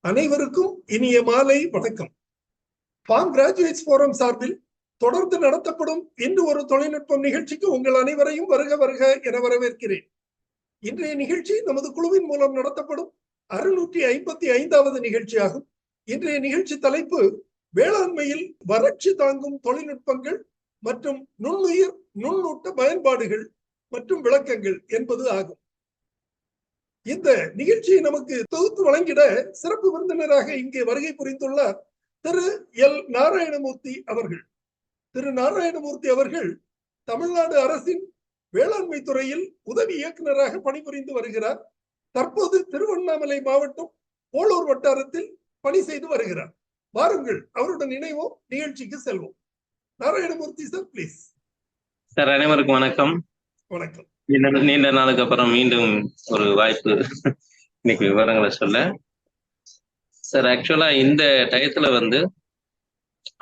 அனைவருக்கும் இனிய மாலை வணக்கம். ஃபார்ம் கிராஜுவேட்ஸ் ஃபோரம் சார்பில் தொடர்ந்து நடத்தப்படும் இன்று ஒரு தொழில்நுட்பம் நிகழ்ச்சிக்கு உங்கள் அனைவரையும் வருக வருக என வரவேற்கிறேன். இன்றைய நிகழ்ச்சி நமது குழுவின் மூலம் நடத்தப்படும் 655வது நிகழ்ச்சியாகும். இன்றைய நிகழ்ச்சி தலைப்பு வேளாண்மையில் வறட்சி தாங்கும் தொழில்நுட்பங்கள் மற்றும் நுண்ணுயிர் நுண்ணூட்ட பயன்பாடுகள் மற்றும் விளக்கங்கள் என்பது ஆகும். இந்த நிகழ்ச்சியை நமக்கு தொகுத்து வழங்கிட சிறப்பு விருந்தினராக இங்கே வருகை புரிந்துள்ளார் திரு எல் நாராயணமூர்த்தி அவர்கள். திரு நாராயணமூர்த்தி அவர்கள் தமிழ்நாடு அரசின் வேளாண்மை துறையில் உதவி இயக்குநராக பணிபுரிந்து வருகிறார். தற்போது திருவண்ணாமலை மாவட்டம் போலூர் வட்டாரத்தில் பணி செய்து வருகிறார். வாருங்கள், அவருடன் இணைவோம், நிகழ்ச்சிக்கு செல்வோம். Narayanamurthy sir, please. சார், அனைவருக்கும் வணக்கம். வணக்கம். நீண்ட நாளுக்கு அப்புறம் மீண்டும் ஒரு வாய்ப்பு இன்னைக்கு விவரங்களை சொல்ல. சார், ஆக்சுவலா இந்த டயத்துல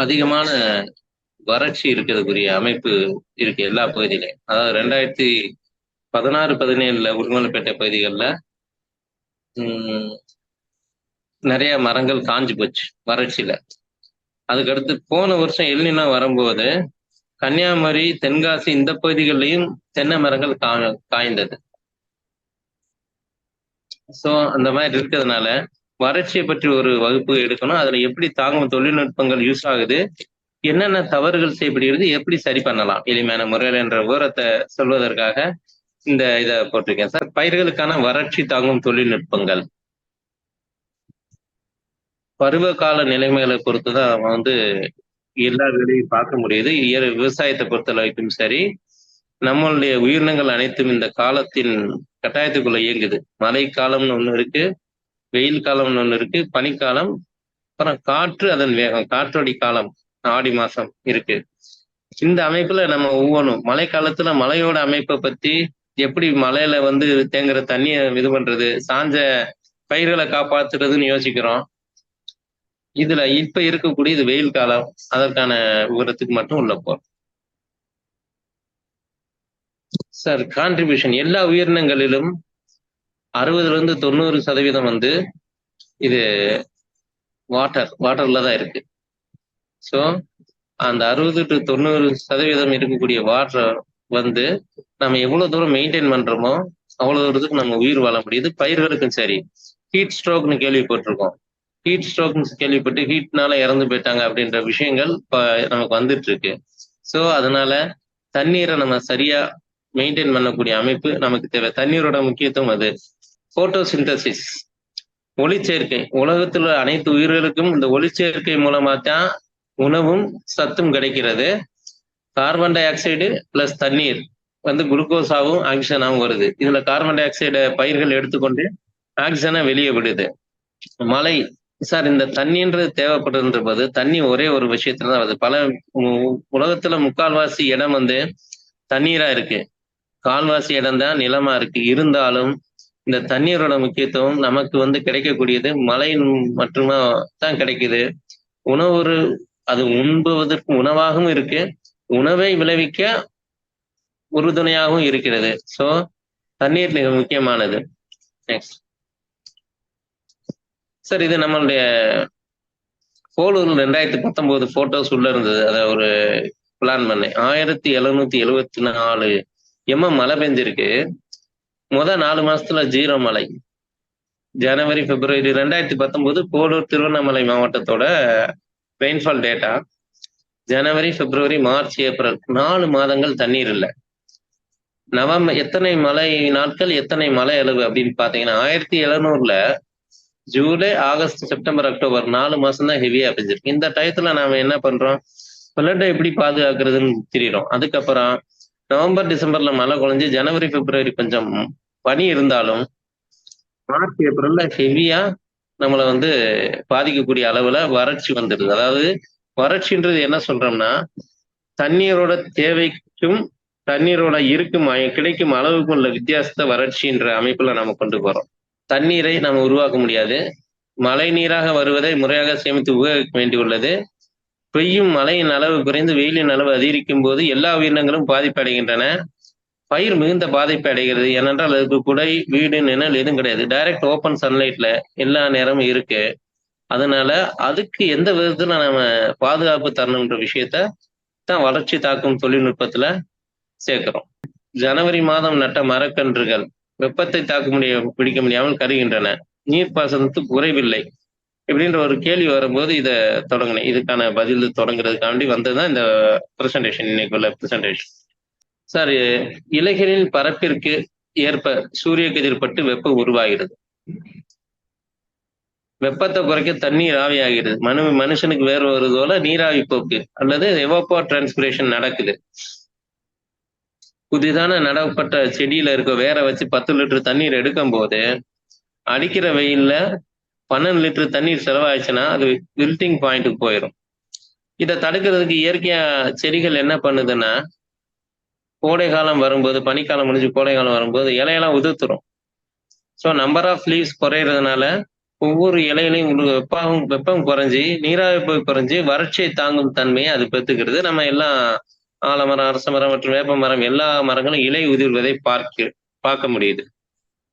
அதிகமான வறட்சி இருக்கிறதுக்குரிய அமைப்பு இருக்கு எல்லா பகுதியிலையும். அதாவது 2016-17 உடுமலைப்பேட்டை பகுதிகளில் நிறைய மரங்கள் காஞ்சு போச்சு வறட்சியில. அதுக்கடுத்து போன வருஷம் எல்னினோ வரும்போது கன்னியாகுமரி, தென்காசி இந்த பகுதிகளிலையும் தென்னை மரங்கள் காய்ந்தது. ஸோ அந்த மாதிரி இருக்கிறதுனால வறட்சியை பற்றி ஒரு வகுப்பு எடுக்கணும். அதுல எப்படி தாங்கும் தொழில்நுட்பங்கள் யூஸ் ஆகுது, என்னென்ன தவறுகள் செய்யப்படுகிறது, எப்படி சரி பண்ணலாம் எளிமையான முறையில் என்ற விவரத்தை சொல்வதற்காக இந்த இதை போட்டிருக்கேன் சார். பயிர்களுக்கான வறட்சி தாங்கும் தொழில்நுட்பங்கள் பருவகால நிலைமைகளை பொறுத்துதான் நம்ம எல்லா வேலையும் பார்க்க முடியுது. விவசாயத்தை பொறுத்த வரைக்கும் சரி, நம்மளுடைய உயிரினங்கள் அனைத்தும் இந்த காலத்தின் கட்டாயத்துக்குள்ள இயங்குது. மழை காலம்னு ஒண்ணு இருக்கு, வெயில் காலம்னு ஒண்ணு இருக்கு, பனிக்காலம், அப்புறம் காற்று, அதன் வேகம், காற்றோடி காலம் ஆடி மாசம் இருக்கு. இந்த அமைப்புல நம்ம ஒவ்வொன்றும் மழை காலத்துல மழையோட அமைப்பை பத்தி, எப்படி மழையில தேங்குற தண்ணியை இது பண்றது, சாஞ்ச பயிர்களை காப்பாத்துறதுன்னு யோசிக்கிறோம். இதுல இப்ப இருக்கக்கூடிய இது வெயில் காலம், அதற்கான விவரத்துக்கு மட்டும் உள்ள போறோம் சார். கான்ட்ரிபியூஷன் எல்லா உயிரினங்களிலும் 60-90% இது வாட்டர்ல தான் இருக்கு. ஸோ அந்த 60-90% இருக்கக்கூடிய வாட்டர் நம்ம எவ்வளவு தூரம் மெயின்டைன் பண்றோமோ அவ்வளவு தூரத்துக்கு நம்ம உயிர் வாழ முடியுது. பயிர்களுக்கும் சரி. ஹீட் ஸ்ட்ரோக்னு கேள்விப்பட்டிருக்கோம். ஹீட் ஸ்ட்ரோக்னு கேள்விப்பட்டு ஹீட்னால இறந்து போயிட்டாங்க அப்படின்ற விஷயங்கள் இப்ப நமக்கு வந்துட்டு இருக்கு. ஸோ அதனால தண்ணீரை நம்ம சரியா மெயின்டைன் பண்ணக்கூடிய அமைப்பு நமக்கு தேவை. தண்ணீரோட முக்கியத்துவம் அது. போட்டோசிந்தசிஸ், ஒளிச்சேர்க்கை. உலகத்துல அனைத்து உயிர்களுக்கும் இந்த ஒளிச்சேர்க்கை மூலமா தான் உணவும் சத்தும் கிடைக்கிறது. கார்பன் டை ஆக்சைடு பிளஸ் தண்ணீர் குளுக்கோஸாவும் ஆக்சிஜனாவும் வருது. இதுல கார்பன் டை ஆக்சைடை பயிர்கள் எடுத்துக்கொண்டு ஆக்சிஜனை வெளியே விடுது. மழை சார், இந்த தண்ணின்றது தேவைப்படுன்ற போது தண்ணி ஒரே ஒரு விஷயத்துலதான் வருது. பல உலகத்துல முக்கால்வாசி இடம் தண்ணீரா இருக்கு, கால்வாசி இடம் தான் நிலமா இருக்கு. இருந்தாலும் இந்த தண்ணீரோட முக்கியத்துவம் நமக்கு கிடைக்கக்கூடியது மழை மட்டுமா தான் கிடைக்குது. உணவு அது உண்பதற்கு உணவாகவும் இருக்கு, உணவை விளைவிக்க உறுதுணையாகவும் இருக்கிறது. ஸோ தண்ணீர் மிக முக்கியமானது. நெக்ஸ்ட் சார், இது நம்மளுடைய போலூர் 2019 போட்டோஸ் உள்ள இருந்தது. அதை ஒரு பிளான் பண்ணேன். 1774 மழை பெஞ்சிருக்கு. 4 மாசத்துல 0 மழை. ஜனவரி, பிப்ரவரி 2019 போலூர், திருவண்ணாமலை மாவட்டத்தோட ரெயின்ஃபால் டேட்டா. ஜனவரி, பிப்ரவரி, மார்ச், ஏப்ரல் 4 மாதங்கள் தண்ணீர் இல்லை. நவம்பர் எத்தனை மழை நாட்கள், எத்தனை மழை அளவு அப்படின்னு பாத்தீங்கன்னா 1700 ஜூலை, ஆகஸ்ட், செப்டம்பர், அக்டோபர் 4 மாசம் தான் ஹெவியா பெஞ்சிருக்கு. இந்த டயத்துல நாம என்ன பண்றோம், பிளட்டை எப்படி பாதுகாக்கிறதுன்னு தெரியும். அதுக்கப்புறம் நவம்பர், டிசம்பர்ல மழை குறைஞ்சு ஜனவரி, பிப்ரவரி கொஞ்சம் பனி இருந்தாலும் மார்ச், ஏப்ரல்ல ஹெவியா நம்மளை பாதிக்கக்கூடிய அளவுல வறட்சி வந்துடுது. அதாவது வறட்சின்றது என்ன சொல்றோம்னா, தண்ணீரோட தேவைக்கும் தண்ணீரோட கிடைக்கும் அளவுக்கும் உள்ள வித்தியாசத்தை வறட்சின்ற அமைப்புல நம்ம கொண்டு போறோம். தண்ணீரை நம்ம உருவாக்க முடியாது. மழை நீராக வருவதை முறையாக சேமித்து உபயோகிக்க வேண்டியுள்ளது. பெய்யும் மழையின் அளவு குறைந்து வெயிலின் அளவு அதிகரிக்கும் போது எல்லா உயிரினங்களும் பாதிப்படைகின்றன. பயிர் மிகுந்த பாதிப்பு அடைகிறது. ஏனென்றால் அதுக்கு குடை, வீடு, நிழல் எதுவும் கிடையாது. டைரக்ட் ஓப்பன் சன்லைட்ல எல்லா நேரமும் இருக்கு. அதனால அதுக்கு எந்த விதத்துல நம்ம பாதுகாப்பு தரணுன்ற விஷயத்த தான் வளர்ச்சி தாக்கும் தொழில்நுட்பத்துல சேர்க்கிறோம். ஜனவரி மாதம் நட்ட மரக்கன்றுகள் வெப்பத்தை பிடிக்க முடியாமல் கருகின்றன. நீர்ப்பாசனத்துக்கு குறைவில்லை. இப்படின்ற ஒரு கேள்வி வரும்போது இத தொடங்குனேன். இதுக்கான பதில் தொடங்குறதுக்காண்டி வந்ததுதான் இந்த பிரசன்டேஷன், இன்னைக்குள்ள பிரசன்டேஷன். சார், இலைகளின் பரப்பிற்கு ஏற்ப சூரிய கதிர் பட்டு வெப்பம் உருவாகிறது. வெப்பத்தை குறைக்க தண்ணீர் ஆவியாகிறது. மனுஷனுக்கு வேறு வருவதோல நீராவி போக்கு அல்லது எவாப்போ டிரான்ஸ்பிரேஷன் நடக்குது. புதிதான நடப்பட்ட செடியில இருக்க வேற வச்சு 10 லிட்டர் தண்ணீர் எடுக்கும் போது அடிக்கிற வெயில்ல 12 லிட்டர் தண்ணீர் செலவாயிடுச்சுன்னா அது வில்டிங் பாயிண்ட்டுக்கு போயிடும். இதை தடுக்கிறதுக்கு இயற்கையா செடிகள் என்ன பண்ணுதுன்னா, கோடை காலம் வரும்போது, பனிக்காலம் முடிஞ்சு கோடை காலம் வரும்போது இலையெல்லாம் உதிர்த்துரும். ஸோ நம்பர் ஆஃப் லீவ்ஸ் குறையிறதுனால ஒவ்வொரு இலையிலையும் வெப்பம் குறைஞ்சி நீராவி போய் குறைஞ்சி வறட்சியை தாங்கும் தன்மையை அது பெற்றுக்கிறது. நம்ம எல்லாம் ஆலமரம், அரச மரம் மற்றும் வேப்ப மரம் எல்லா மரங்களும் இலை உதிர்வதை பார்க்க முடியுது.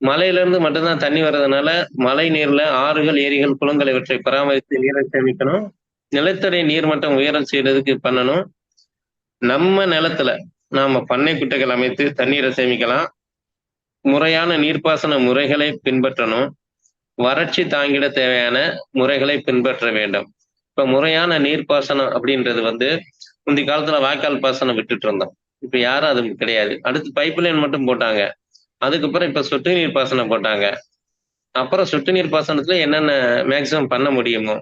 மலையிலிருந்து மட்டும்தான் தண்ணி வர்றதுனால மழை நீர்ல ஆறுகள், ஏரிகள், குளங்கள் இவற்றை பராமரித்து நீரை சேமிக்கணும். நிலத்தடி நீர்மட்டம் உயரம் செய்யறதுக்கு பண்ணணும். நம்ம நிலத்துல நாம பண்ணை குட்டைகள் அமைத்து தண்ணீரை சேமிக்கலாம். முறையான நீர்ப்பாசன முறைகளை பின்பற்றணும். வறட்சி தாங்கிட தேவையான முறைகளை பின்பற்ற வேண்டும். இப்ப முறையான நீர்ப்பாசனம் அப்படின்றது முந்தி காலத்துல வாய்க்கால் பாசனம் விட்டுட்டு இருந்தோம். இப்ப யாரும் அது கிடையாது. அடுத்து பைப் லைன் மட்டும் போட்டாங்க. அதுக்கப்புறம் இப்ப சொட்டு நீர் பாசனம் போட்டாங்க. அப்புறம் சொட்டு நீர் பாசனத்துல என்னென்ன மேக்சிமம் பண்ண முடியுமோ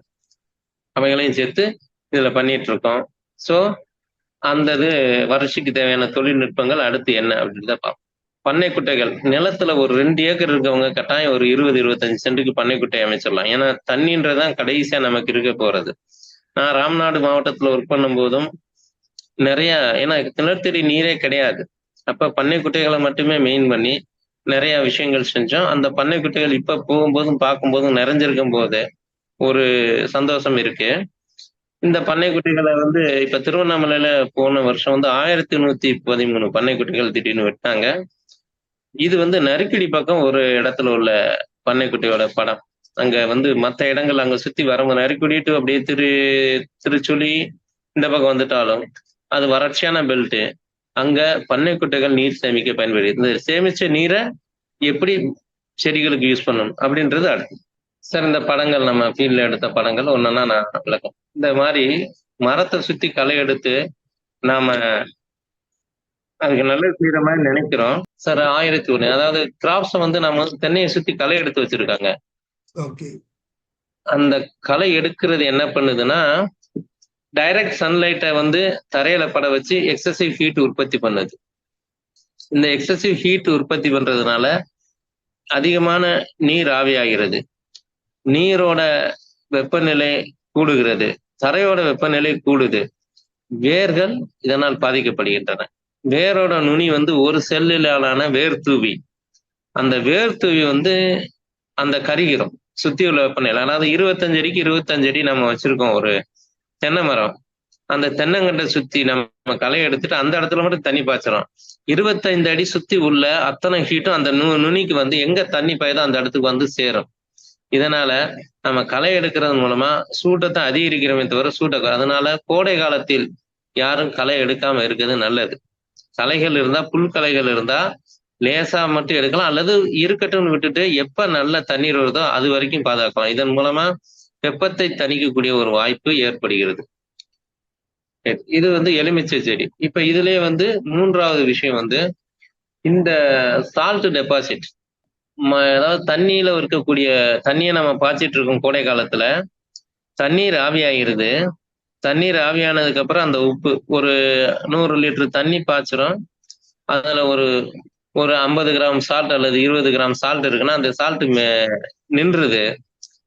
அவைகளையும் சேர்த்து இதுல பண்ணிட்டு இருக்கோம். ஸோ அந்த இது வறட்சிக்கு தேவையான தொழில்நுட்பங்கள் அடுத்து என்ன அப்படின்னு தான் பார்ப்போம். பண்ணை குட்டைகள் நிலத்துல ஒரு 2 ஏக்கர் இருக்கவங்க கட்டாயம் ஒரு 20-25 சென்ட்டுக்கு பண்ணை குட்டை அமைச்சிடலாம். ஏன்னா தண்ணின்றதான் கடைசியா நமக்கு இருக்க போறது. நான் ராம்நாடு மாவட்டத்துல ஒர்க் பண்ணும் போதும் நிறைய, ஏன்னா நிலத்தடி நீரே கிடையாது. அப்ப பண்ணை குட்டைகளை மட்டுமே மெயின் பண்ணி நிறைய விஷயங்கள் செஞ்சோம். அந்த பண்ணை குட்டைகள் இப்ப போகும்போதும் பார்க்கும்போதும் நிறைஞ்சிருக்கும் போது ஒரு சந்தோஷம் இருக்கு. இந்த பண்ணை குட்டைகளை இப்ப திருவண்ணாமலையில போன வருஷம் 1113 பண்ணை குட்டைகள் திடீர்னு விட்டாங்க. இது நறுக்கிடி பக்கம் ஒரு இடத்துல உள்ள பண்ணைக்குட்டியோட படம். அங்க மத்த இடங்கள் அங்க சுத்தி வர நறுக்கிடிட்டு அப்படியே திருச்சுழி இந்த பக்கம் வந்துட்டாலும் அது வறட்சியான பெல்ட். அங்க பண்ணைக்குட்டைகள் நீர் சேமிக்க பயன்படுது. இந்த சேமிச்ச நீரை எப்படி செடிகளுக்கு யூஸ் பண்ணணும் அப்படின்றது அடுத்து. சார், இந்த படங்கள் நம்ம ஃபீல்ட்ல எடுத்த படங்கள் ஒன்னொன்னா நான் விளக்கம். இந்த மாதிரி மரத்தை சுத்தி களை எடுத்து நாம அதுக்கு நல்லது செய்யற மாதிரி நினைக்கிறோம் சார். 1001, அதாவது கிராப்ஸ் நம்ம தென்னையை சுத்தி களை எடுத்து வச்சிருக்காங்க. அந்த களை எடுக்கிறது என்ன பண்ணுதுன்னா, டைரக்ட் சன்லைட்டை தரையில பட வச்சு எக்ஸசிவ் ஹீட் உற்பத்தி பண்ணுது. இந்த எக்ஸசிவ் ஹீட் உற்பத்தி பண்றதுனால அதிகமான நீர் ஆவியாகிறது. நீரோட வெப்பநிலை கூடுகிறது, தரையோட வெப்பநிலை கூடுது. வேர்கள் இதனால் பாதிக்கப்படுகின்றன. வேரோட நுனி ஒரு செல்லிலான வேர் தூவி, அந்த வேர் தூவி அந்த கருகிரும் சுத்தி உள்ள வெப்பநிலை. அதாவது 25 அடிக்கு 25 அடி நம்ம வச்சிருக்கோம் ஒரு தென்னை மரம். அந்த தென்னங்கட்டை சுத்தி நம்ம களை எடுத்துட்டு அந்த இடத்துல மட்டும் தண்ணி பாய்ச்சறோம். 25 அடி சுத்தி உள்ள அத்தனை ஹீட்டும் அந்த நுனிக்கு எங்க தண்ணி பாயுதோ அந்த இடத்துக்கு சேரும். இதனால நம்ம களை எடுக்கிறது மூலமா சூட்டத்தை அதிகரிக்கிறோமே தவிர அதனால கோடை காலத்தில் யாரும் களை எடுக்காம இருக்கிறது நல்லது. களைகள் இருந்தா, புல்களைகள் இருந்தா லேசா மட்டும் எடுக்கலாம், அல்லது இருக்கட்டும்னு விட்டுட்டு எப்ப நல்ல தண்ணீர் வருதோ அது வரைக்கும் பாதுகாக்கலாம். இதன் மூலமா வெப்பத்தை தணிக்கக்கூடிய ஒரு வாய்ப்பு ஏற்படுகிறது. இது எலுமிச்சை செடி. இப்ப இதுலயே 3வது விஷயம் இந்த சால்ட் டெபாசிட். அதாவது தண்ணியில இருக்கக்கூடிய தண்ணியை நம்ம பாய்ச்சிட்டு இருக்கோம். கோடை காலத்துல தண்ணீர் ஆவியாகிறது. தண்ணீர் ஆவியானதுக்கு அப்புறம் அந்த உப்பு ஒரு 100 லிட்டர் தண்ணி பாய்ச்சிரும். அதுல ஒரு 50 கிராம் சால்ட் அல்லது 20 கிராம் சால்ட் இருக்குன்னா அந்த சால்ட் நின்றுது.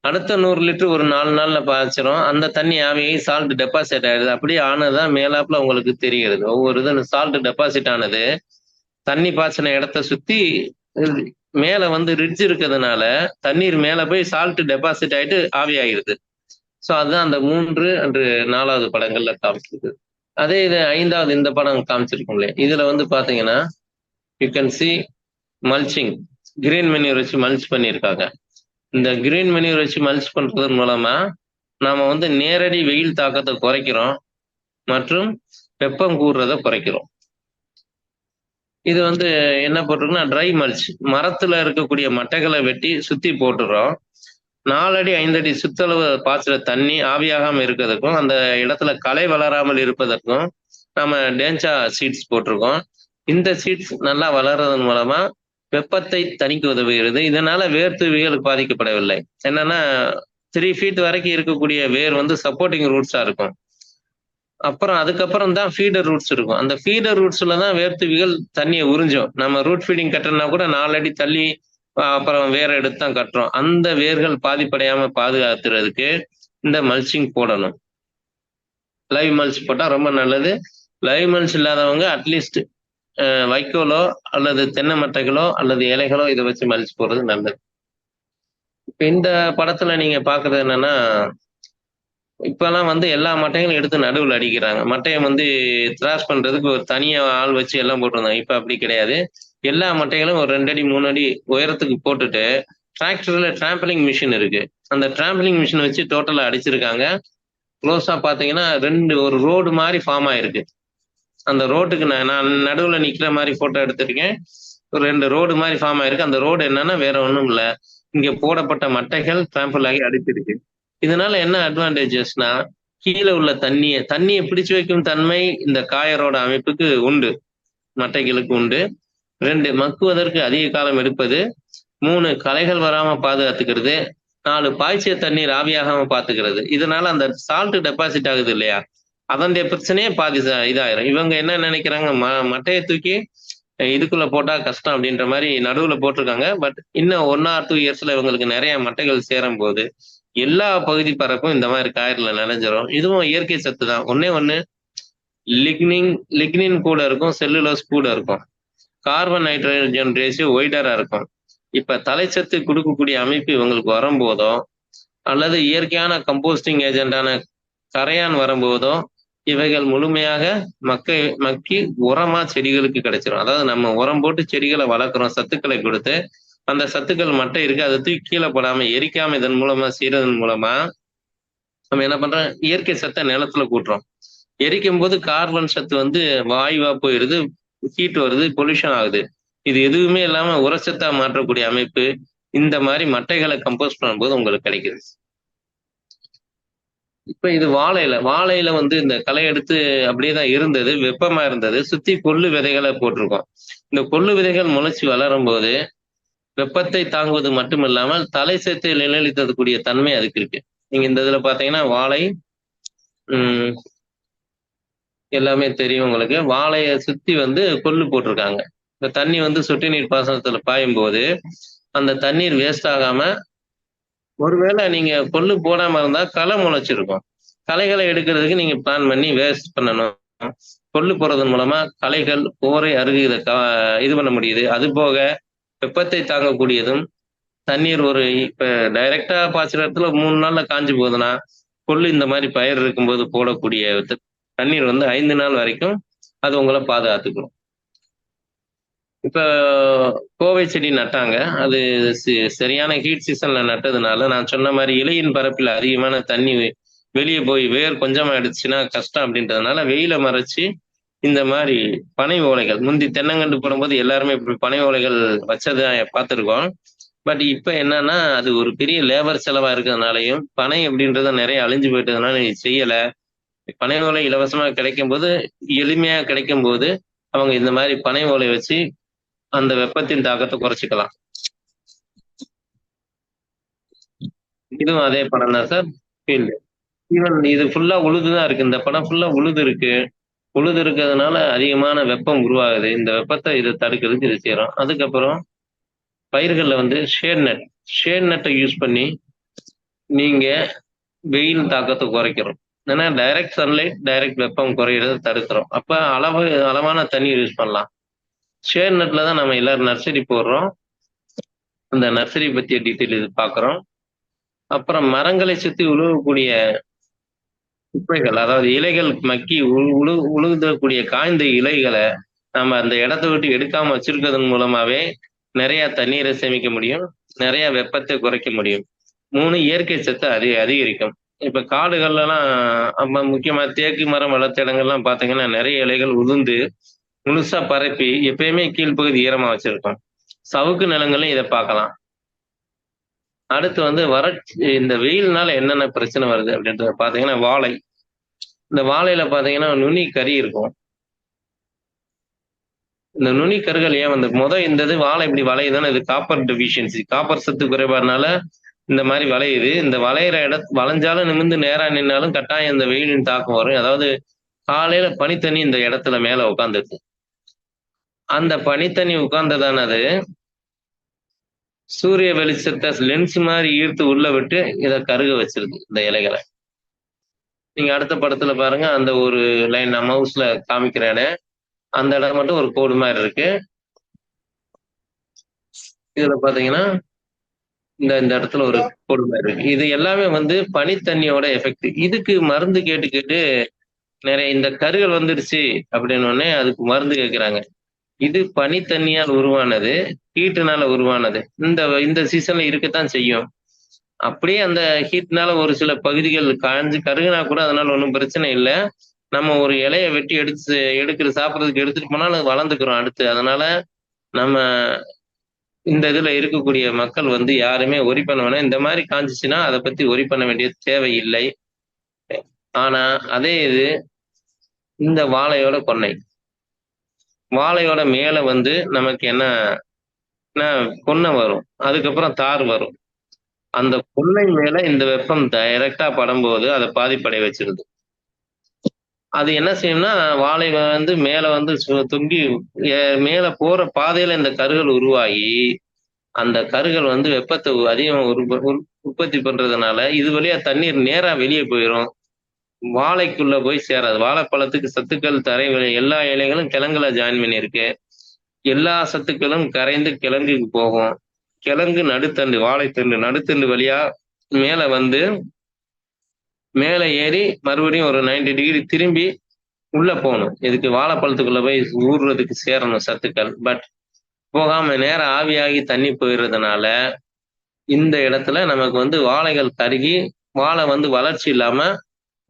அடுத்த 100 லிட்டர் ஒரு 4 நாள்ல பாய்ச்சிரும். அந்த தண்ணி ஆவியாகி சால்ட் டெபாசிட் ஆயிடுது. அப்படியே ஆனதுதான் மேலாப்புல உங்களுக்கு தெரிகிறது. ஒவ்வொரு இது சால்ட் டெபாசிட் ஆனது தண்ணி பாய்ச்சின இடத்த சுத்தி மேல ரிட்ஜ் இருக்கிறதுனால தண்ணீர் மேல போய் சால்ட் டெபாசிட் ஆயிட்டு ஆவியாயிருது. ஸோ அதுதான் அந்த 3 அன்று 4வது படங்கள்ல காமிச்சிருக்கு. அதே இது 5வது இந்த படம் காமிச்சிருக்கோம் இல்லையா, இதுல பாத்தீங்கன்னா you can see mulching, green manure வச்சு மல்ச் பண்ணியிருக்காங்க. இந்த கிரீன் மேனியூர் வச்சு மல்ச் பண்றதன் மூலமா நாம வந்து நேரடி வெயில் தாக்கத்தை குறைக்கிறோம் மற்றும் வெப்பம் கூடுறத குறைக்கிறோம். இது வந்து என்ன போட்டிருக்குன்னா ட்ரை மல்ச், மரத்துல இருக்கக்கூடிய மட்டைகளை வெட்டி சுத்தி போட்டுறோம். 4 அடி 5 அடி சுத்தளவு பாய்ச்சுற தண்ணி ஆவியாகாம இருக்கிறதுக்கும், அந்த இடத்துல களை வளராமல் இருப்பதற்கும் நம்ம டேஞ்சா சீட்ஸ் போட்டிருக்கோம். இந்த சீட்ஸ் நல்லா வளர்றதன் மூலமா வெப்பத்தை தணிக்க உதவுகிறது. இதனால வேர்த்துவிகள் பாதிக்கப்படவில்லை. என்னன்னா 3 ஃபீட் வரைக்கும் இருக்கக்கூடிய வேர் வந்து சப்போர்ட்டிங் ரூட்ஸா இருக்கும். அப்புறம் அதுக்கப்புறம் தான் ஃபீடர் ரூட்ஸ் இருக்கும். அந்த ஃபீடர் ரூட்ஸ்ல தான் வேர்த்துவிகள் தண்ணியை உறிஞ்சும். நம்ம ரூட் ஃபீடிங் கட்டுறதுனா கூட 4 அடி தள்ளி அப்புறம் வேரை எடுத்து தான் கட்டுறோம். அந்த வேர்கள் பாதிப்படையாம பாதுகாத்துறதுக்கு இந்த மல்ச்சிங் போடணும். லைவ் மல்ச் போட்டா ரொம்ப நல்லது. லைவ் மல்ச் இல்லாதவங்க அட்லீஸ்ட் வைக்கோலோ அல்லது தென்னை மட்டைகளோ அல்லது இலைகளோ இதை வச்சு மல்ச் போடுறது நல்லது. இப்ப இந்த படத்துல நீங்க பாக்குறது என்னன்னா, இப்பெல்லாம் வந்து எல்லா மட்டைகளும் எடுத்து நடுவுல அடிக்கிறாங்க. மட்டையை வந்து திராஷ் பண்றதுக்கு ஒரு தனியா ஆள் வச்சு எல்லாம் போட்டிருந்தாங்க. இப்ப அப்படி கிடையாது. எல்லா மட்டைகளும் ஒரு 2 அடி 3 அடி உயரத்துக்கு போட்டுட்டு டிராக்டர்ல டிராம்பலிங் மிஷின் இருக்கு. அந்த டிராம்பலிங் மிஷின் வச்சு டோட்டலா அடிச்சிருக்காங்க. க்ளோஸா பாத்தீங்கன்னா ஒரு ரோடு மாதிரி ஃபார்ம் ஆயிருக்கு. அந்த ரோட்டுக்கு நான் நடுவுல நிக்கிற மாதிரி போட்டோ எடுத்திருக்கேன். ஒரு 2 ரோடு மாதிரி ஃபார்ம் ஆயிருக்கு. அந்த ரோடு என்னன்னா வேற ஒண்ணும் இல்ல. இங்க போடப்பட்ட மட்டைகள் டிராம்பிள் ஆகி அடிச்சிருக்கு. இதனால என்ன அட்வான்டேஜஸ்னா, கீழே உள்ள தண்ணியை பிடிச்சு வைக்கும் தன்மை இந்த காயரோட அமைப்புக்கு உண்டு. மட்டைகளுக்கு உண்டு. 2 மக்குவதற்கு அதிக காலம் எடுப்பது. 3 களைகள் வராம பாதுகாத்துக்கிறது. 4 பாய்ச்சிய தண்ணீர் ஆவியாகாம பாத்துக்கிறது. இதனால அந்த சால்ட் டெபாசிட் ஆகுது இல்லையா, அதனுடைய பிரச்சனையே பாதி இதாயிரும். இவங்க என்ன நினைக்கிறாங்க, மட்டையை தூக்கி இதுக்குள்ள போட்டா கஷ்டம் அப்படின்ற மாதிரி நடுவுல போட்டிருக்காங்க. பட் இன்னும் 1 or 2 இயர்ஸ்ல இவங்களுக்கு நிறைய மட்டைகள் சேரும் போது எல்லா பகுதி பரப்பும் இந்த மாதிரி காயர்ல நனைஞ்சிரும். இதுவும் இயற்கை சத்து தான். ஒண்ணே ஒண்ணு, லிக்னின் கூட இருக்கும், செல்லுலோஸ் கூட இருக்கும். கார்பன் நைட்ரஜன் ரேஷியோ ஒய்டரா இருக்கும். இப்ப தலைச்சத்து கொடுக்கக்கூடிய அமைப்பு இவங்களுக்கு வரும்போதோ அல்லது இயற்கையான கம்போஸ்டிங் ஏஜென்டான கரையான் வரும்போதோ இவைகள் முழுமையாக மக்கி உரமா செடிகளுக்கு கிடைச்சிரும். அதாவது நம்ம உரம் போட்டு செடிகளை வளர்க்குறோம், சத்துக்களை கொடுத்து அந்த சத்துக்கள் மட்டை இருக்கு, அதை தூக்கி கீழே போடாம எரிக்காம இதன் மூலமா செய்யறதன் மூலமா நம்ம என்ன பண்றோம், இயற்கை சத்தை நிலத்துல கூட்டுறோம். எரிக்கும் போது கார்பன் சத்து வந்து வாயுவா போயிருது, ஹீட் வருது, பொல்யூஷன் ஆகுது. இது எதுவுமே இல்லாம உரச்சத்தா மாற்றக்கூடிய அமைப்பு இந்த மாதிரி மட்டைகளை கம்போஸ்ட் பண்ணும்போது உங்களுக்கு கிடைக்குது. இப்ப இது வாழையில வந்து இந்த களை எடுத்து அப்படியேதான் இருந்தது, வெப்பமா இருந்தது. சுத்தி கொள்ளு விதைகளை போட்டிருக்கோம். இந்த கொள்ளு விதைகள் முளைச்சு வளரும் போது வெப்பத்தை தாங்குவது மட்டுமில்லாமல் தலை சேர்த்து நிழலித்தக்கூடிய தன்மை அதுக்கு இருக்கு. நீங்க இந்த இதுல பாத்தீங்கன்னா வாழை எல்லாமே தெரியும் உங்களுக்கு. வாழையை சுத்தி வந்து கொள்ளு போட்டிருக்காங்க. இந்த தண்ணி வந்து சொட்டு நீர் பாசனத்துல பாயும் போது அந்த தண்ணீர் வேஸ்ட் ஆகாம, ஒருவேளை நீங்க கொள்ளு போடாம இருந்தா களை முளைச்சிருக்கும். களைகளை எடுக்கிறதுக்கு நீங்க பிளான் பண்ணி வேஸ்ட் பண்ணணும். கொள்ளு போறதன் மூலமா களைகள் போரை அருகு இதை இது பண்ண முடியுது. அது போக வெப்பத்தை தாங்கக்கூடியதும், தண்ணீர் இப்ப டைரக்டா பாய்ச்சுற இடத்துல 3 நாள்ல காஞ்சு போகுதுன்னா, கொள்ளு இந்த மாதிரி பயிர் இருக்கும்போது போடக்கூடிய தண்ணீர் வந்து 5 நாள் வரைக்கும் அது உங்களை பாதுகாத்துக்கணும். இப்ப கோவை செடி நட்டாங்க. அது சரியான ஹீட் சீசன்ல நட்டதுனால நான் சொன்ன மாதிரி இலையின் பரப்பில் அதிகமான தண்ணி வெளியே போய் வேர் கொஞ்சமா எடுத்துச்சுன்னா கஷ்டம் அப்படின்றதுனால வெயில மறைச்சு இந்த மாதிரி பனை ஓலைகள், முந்தி தென்னங்கண்டு போடும்போது எல்லாருமே இப்படி பனை ஓலைகள் வச்சதை பார்த்துருக்கோம். பட் இப்ப என்னன்னா அது ஒரு பெரிய லேபர் செலவா இருக்கிறதுனாலையும் பனை அப்படின்றத நிறைய அழிஞ்சு போயிட்டதுனால செய்யல. பனை ஓலை இலவசமா கிடைக்கும் போது, எளிமையா கிடைக்கும் போது அவங்க இந்த மாதிரி பனை ஓலை வச்சு அந்த வெப்பத்தின் தாக்கத்தை குறைச்சிக்கலாம். இதுவும் அதே படம் தான் சார். ஃபீல்டு ஈவன் இது ஃபுல்லா உழுதுதான் இருக்கு. இந்த படம் ஃபுல்லா உழுது இருக்கு. உழுது இருக்கிறதுனால அதிகமான வெப்பம் உருவாகுது. இந்த வெப்பத்தை இதை தடுக்கிறதுக்கு இது செய்யறோம். அதுக்கப்புறம் பயிர்கள்ல வந்து ஷேட் நெட்டை யூஸ் பண்ணி நீங்க வெயில் தாக்கத்தை குறைக்கிறோம். ஏன்னா டைரக்ட் சன்லைட், டைரக்ட் வெப்பம் குறையிறத தடுக்கிறோம். அப்ப அளவான தண்ணி யூஸ் பண்ணலாம். ஷேட் நெட்ல தான் நம்ம எல்லாரும் நர்சரி போடுறோம். அந்த நர்சரி பற்றிய டீட்டெயில் இது பார்க்குறோம். அப்புறம் மரங்களை சுற்றி உழுவக்கூடிய குப்பைகள், அதாவது இலைகள் மக்கி உழுகக்கூடிய காய்ந்த இலைகளை நம்ம அந்த இடத்தை விட்டு எடுக்காம வச்சிருக்கிறதன் மூலமாவே நிறைய தண்ணீரை சேமிக்க முடியும், நிறைய வெப்பத்தை குறைக்க முடியும். 3 இயற்கை சத்தை அதிகரிக்கும். இப்ப காடுகள்லாம் முக்கியமா தேக்கு மரம் வளர்த்த இடங்கள்லாம் பார்த்தீங்கன்னா, நிறைய இலைகள் உதிர்ந்து முழுசா பரப்பி எப்பயுமே கீழ்ப்பகுதி ஈரமா வச்சிருக்கும். சவுக்கு நிலங்கள்லயும் இத பார்க்கலாம். அடுத்து வந்து இந்த வெயில்னால என்னென்ன பிரச்சனை வருது அப்படின்றத பார்த்தீங்கன்னா, வாழை. இந்த வாழையில பார்த்தீங்கன்னா, நுனி கரி இருக்கும். இந்த நுனி கருகள் ஏன் வந்து இந்த இது வாழை இப்படி வளையுதுன்னா, இது காப்பர் டெஃபிஷியன்சி. காப்பர் சத்து குறைபாடுனால இந்த மாரி வளையுது. இந்த வளையிற வளைஞ்சாலும் நிமிர்ந்து நேரா நின்னாலும் கட்டாயம் இந்த வெயிலின் தாக்கம் வரும். அதாவது காலையில பனித்தண்ணி இந்த இடத்துல மேல உட்கார்ந்துருது. அந்த பனித்தண்ணி உட்கார்ந்ததானது சூரிய வெளிச்சத்த லென்ஸ் மாரி ஈர்த்து உள்ள விட்டு இத கருக வச்சிருது இந்த இலைகள. நீங்க அடுத்த படத்துல பாருங்க, அந்த ஒரு லைன் நான் மவுஸ்ல காமிக்கிறேனே, அந்த இடம் மட்டும் ஒரு கோடு மாரி இருக்கு. இதுல பாத்தீங்கன்னா, இந்த இடத்துல ஒரு கோடு மாரி இருக்கு. இது எல்லாமே வந்து பனித்தண்ணியோட எஃபெக்ட். இதுக்கு மருந்து கேட்டு கேட்டு நிறைய இந்த கருகள் வந்துருச்சு அப்படின்னோடனே அதுக்கு மருந்து கேட்கிறாங்க. இது பனித்தண்ணியால் உருவானது, ஹீட்டுனால உருவானது. இந்த சீசன்ல இருக்கத்தான் செய்யும். அப்படியே அந்த ஹீட்னால ஒரு சில பகுதிகள் காஞ்சு கருகுனா கூட அதனால ஒண்ணும் பிரச்சனை இல்ல. நம்ம ஒரு இலைய வெட்டி சாப்பிடுறதுக்கு எடுத்துட்டு போனாலும் அது வளர்ந்துக்கிறோம் அடுத்து. அதனால நம்ம இந்த இதுல இருக்கக்கூடிய மக்கள் வந்து யாருமே ஒரி பண்ண வேணாம். இந்த மாரி காஞ்சுச்சுன்னா அத பத்தி ஒரி பண்ண வேண்டிய தேவை இல்லை. ஆனா அதே இது இந்த வாழையோட கொன்னை. வாழையோட மேல வந்து நமக்கு என்ன கொன்னை வரும். அதுக்கப்புறம் தார் வரும். அந்த கொன்னை மேல இந்த வெப்பம் டைரக்ட்டா படும்போது அத பாதிப்படைய வச்சிருது. அது என்ன செய்யும்னா, வாழை வந்து மேல வந்து தொங்கி மேல போற பாதையில இந்த கருகள் உருவாகி, அந்த கருகள் வந்து வெப்பத்த அதிகம் உற்பத்தி பண்றதுனால, இது வழியா தண்ணீர் நேரா வெளிய போயிரும். வாழைக்குள்ள போய் சேராது. வாழைப்பழத்துக்கு சத்துக்கள் எல்லா இலைகளும் கிழங்குல ஜாயின் பண்ணியிருக்கு. எல்லா சத்துக்களும் கரைந்து கிழங்குக்கு போகும். கிழங்கு நடுத்தண்டு, வாழைத்தண்டு நடுத்தண்டு வழியா மேல வந்து மேல ஏறி மறுபடியும் ஒரு 90 டிகிரி திரும்பி உள்ள போணும். இதுக்கு வாழைப்பழத்துக்குள்ள போய் ஊர்றதுக்கு சேரணும் சத்துக்கள். பட் போகாம நேரா ஆவியாகி தண்ணி போயிறதுனால, இந்த இடத்துல நமக்கு வந்து வாழைகள் கருகி, வாழை வந்து வளர்ச்சி இல்லாம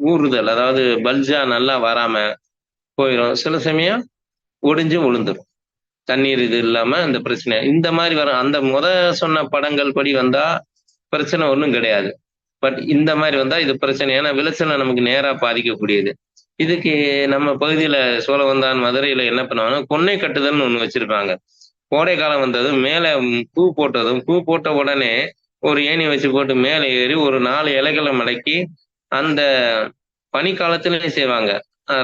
ஊறுதல். அதாவது பல்ஜா நல்லா வராம போயிரும். சில சமயம் ஒடிஞ்சு விழுந்துரும். தண்ணீர் இது இல்லாம இந்த பிரச்சனை. இந்த மாரி வரும். அந்த சொன்ன படங்கள் படி வந்தா பிரச்சனை ஒண்ணும் கிடையாது. பட் இந்த மாரி வந்தா இது பிரச்சனை. ஏன்னா விளைச்சல நமக்கு நேரா பாதிக்கக்கூடியது. இதுக்கு நம்ம பகுதியில சோழவந்தான், மதுரையில என்ன பண்ணுவாங்கன்னா, கொன்னை கட்டுதல்னு ஒண்ணு வச்சிருப்பாங்க. கோடை காலம் வந்ததும் மேல பூ போட்ட உடனே ஒரு ஏணி வச்சு போட்டு மேல ஏறி ஒரு 4 இலைகள மடக்கி, அந்த பனிக்காலத்திலயும் செய்வாங்க.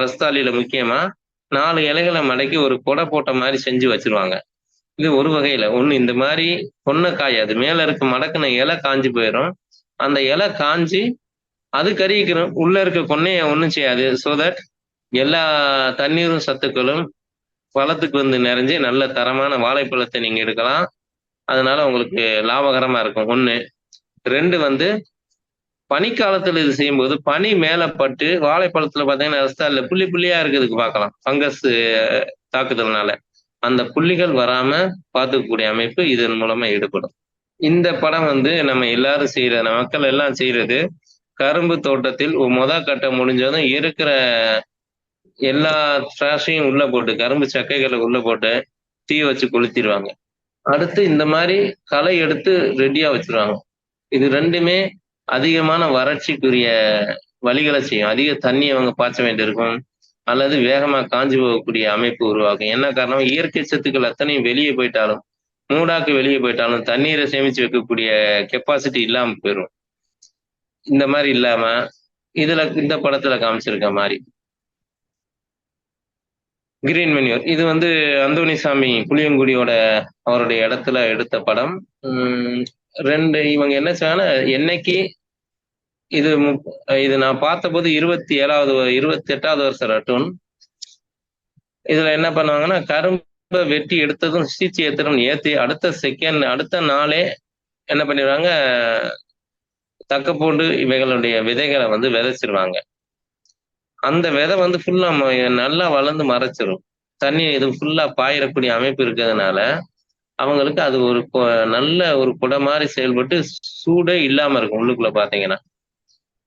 ரஸ்தாளியில முக்கியமா 4 இலைகள மடக்கி ஒரு கொடை போட்ட மாரி செஞ்சு வச்சுருவாங்க. இது ஒரு வகையில. ஒண்ணு இந்த மாரி கொன்னை காயாது. மேல இருக்க மடக்குன இலை காஞ்சு போயிரும். அந்த இலை காஞ்சு அது கருகிக்கிறோம். உள்ள இருக்க கொன்னைய ஒண்ணும் செய்யாது. சோ தட் எல்லா தண்ணீரும் சத்துக்களும் பழத்துக்கு வந்து நிறைஞ்சு நல்ல தரமான வாழைப்பழத்தை நீங்க எடுக்கலாம். அதனால உங்களுக்கு லாபகரமா இருக்கும் 1. 2 வந்து பனிக்காலத்துல இது செய்யும்போது பனி மேல பட்டு வாழைப்பழத்துல பார்த்தீங்கன்னா ரஸ்தாளில புள்ளி புள்ளியா இருக்கிறதுக்கு பார்க்கலாம். ஃபங்கஸ் தாக்குதல்னால. அந்த புள்ளிகள் வராம பார்த்துக்கக்கூடிய அமைப்பு இதன் மூலமா ஈடுபடும். இந்த படம் வந்து நம்ம எல்லாரும் மக்கள் எல்லாம் செய்யறது கரும்பு தோட்டத்தில் கட்டம் முடிஞ்சதும் இருக்கிற எல்லா ட்ராஷையும் உள்ள போட்டு கரும்பு சக்கைகளை உள்ள போட்டு தீ வச்சு கொளுத்திடுவாங்க. அடுத்து இந்த மாதிரி களை எடுத்து ரெடியா வச்சிருவாங்க. இது 2மே அதிகமான வறட்சிக்குரிய வழிகளை செய்யும். அதிக தண்ணி அவங்க பாய்ச்ச வேண்டியிருக்கும் அல்லது வேகமா காஞ்சு போகக்கூடிய அமைப்பு உருவாகும். என்ன காரணம், இயற்கை சத்துக்கள் அத்தனையும் வெளியே போயிட்டாலும் மூடாக்கு வெளியே போயிட்டாலும் தண்ணீரை சேமிச்சு வைக்கக்கூடிய கெப்பாசிட்டி இல்லாம போயிடும். இந்த மாதிரி இல்லாம இந்த படத்துல காமிச்சிருக்க மாதிரி கிரீன் மென்யூர் இது வந்து அந்தோணிசாமி புளியங்குடியோட அவருடைய இடத்துல எடுத்த படம். 2 இவங்க என்ன செய்வாங்கன்னா, என்னைக்கு இது நான் பார்த்தபோது 28வது வருஷம் ரட்டூன். இதுல என்ன பண்ணுவாங்கன்னா, கரும்பை வெட்டி எடுத்ததும் சீச்சி ஏத்தி அடுத்த நாளே என்ன பண்ணிடுவாங்க, தக்கப்பூண்டு இவைகளுடைய விதைகளை வந்து விதைச்சிருவாங்க. அந்த விதை வந்து ஃபுல்லா நல்லா வளர்ந்து மறைச்சிரும். தண்ணி இது ஃபுல்லா பாயிரக்கூடிய அமைப்பு இருக்கிறதுனால அவங்களுக்கு அது ஒரு நல்ல ஒரு குடை மாதிரி செயல்பட்டு சூடே இல்லாம இருக்கும் உள்ளுக்குள்ள பாத்தீங்கன்னா.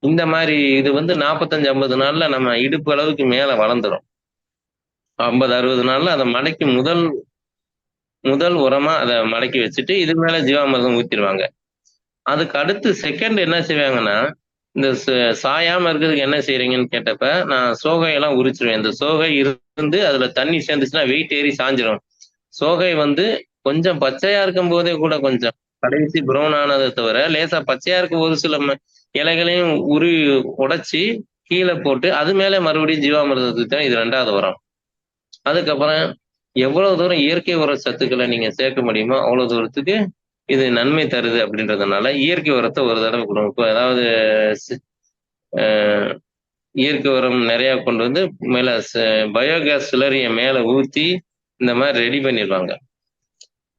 இந்த மாதிரி இது வந்து 45, 50 நாள்ல நம்ம இடுப்பு அளவுக்கு மேல வளர்ந்துரும். 50, 60 நாள்ல அதை மடக்கி முதல் உரமா அதை மடக்கி வச்சுட்டு இது மேல ஜீவாமிர்தம் ஊத்திடுவாங்க. அதுக்கு அடுத்து செகண்ட் என்ன செய்வாங்கன்னா, இந்த சாயாம இருக்கிறதுக்கு என்ன செய்றீங்கன்னு கேட்டப்ப, நான் சோகையெல்லாம் உரிச்சிருவேன். இந்த சோகை இருந்து அதுல தண்ணி சேர்ந்துச்சுன்னா வெயிட் ஏறி சாஞ்சிரும். சோகை வந்து கொஞ்சம் பச்சையா இருக்கும் போதே கூட கொஞ்சம் கடைசி ப்ரௌன் ஆனதை தவிர லேசா பச்சையா இருக்கும் ஒரு சில இலைகளையும் உடைச்சி கீழே போட்டு அது மேல மறுபடியும் ஜீவாமிர்தத்துக்கு தான் இது 2வது உரம். அதுக்கப்புறம் எவ்வளவு தூரம் இயற்கை உர சத்துக்களை நீங்க சேர்க்க முடியுமோ அவ்வளவு தூரத்துக்கு இது நன்மை தருது அப்படின்றதுனால இயற்கை உரத்தை ஒரு தடவை கொடுக்கும். இப்போ ஏதாவது இயற்கை உரம் நிறைய கொண்டு வந்து மேல பயோகேஸ் சிலரிய மேல ஊத்தி இந்த மாதிரி ரெடி பண்ணிடுவாங்க.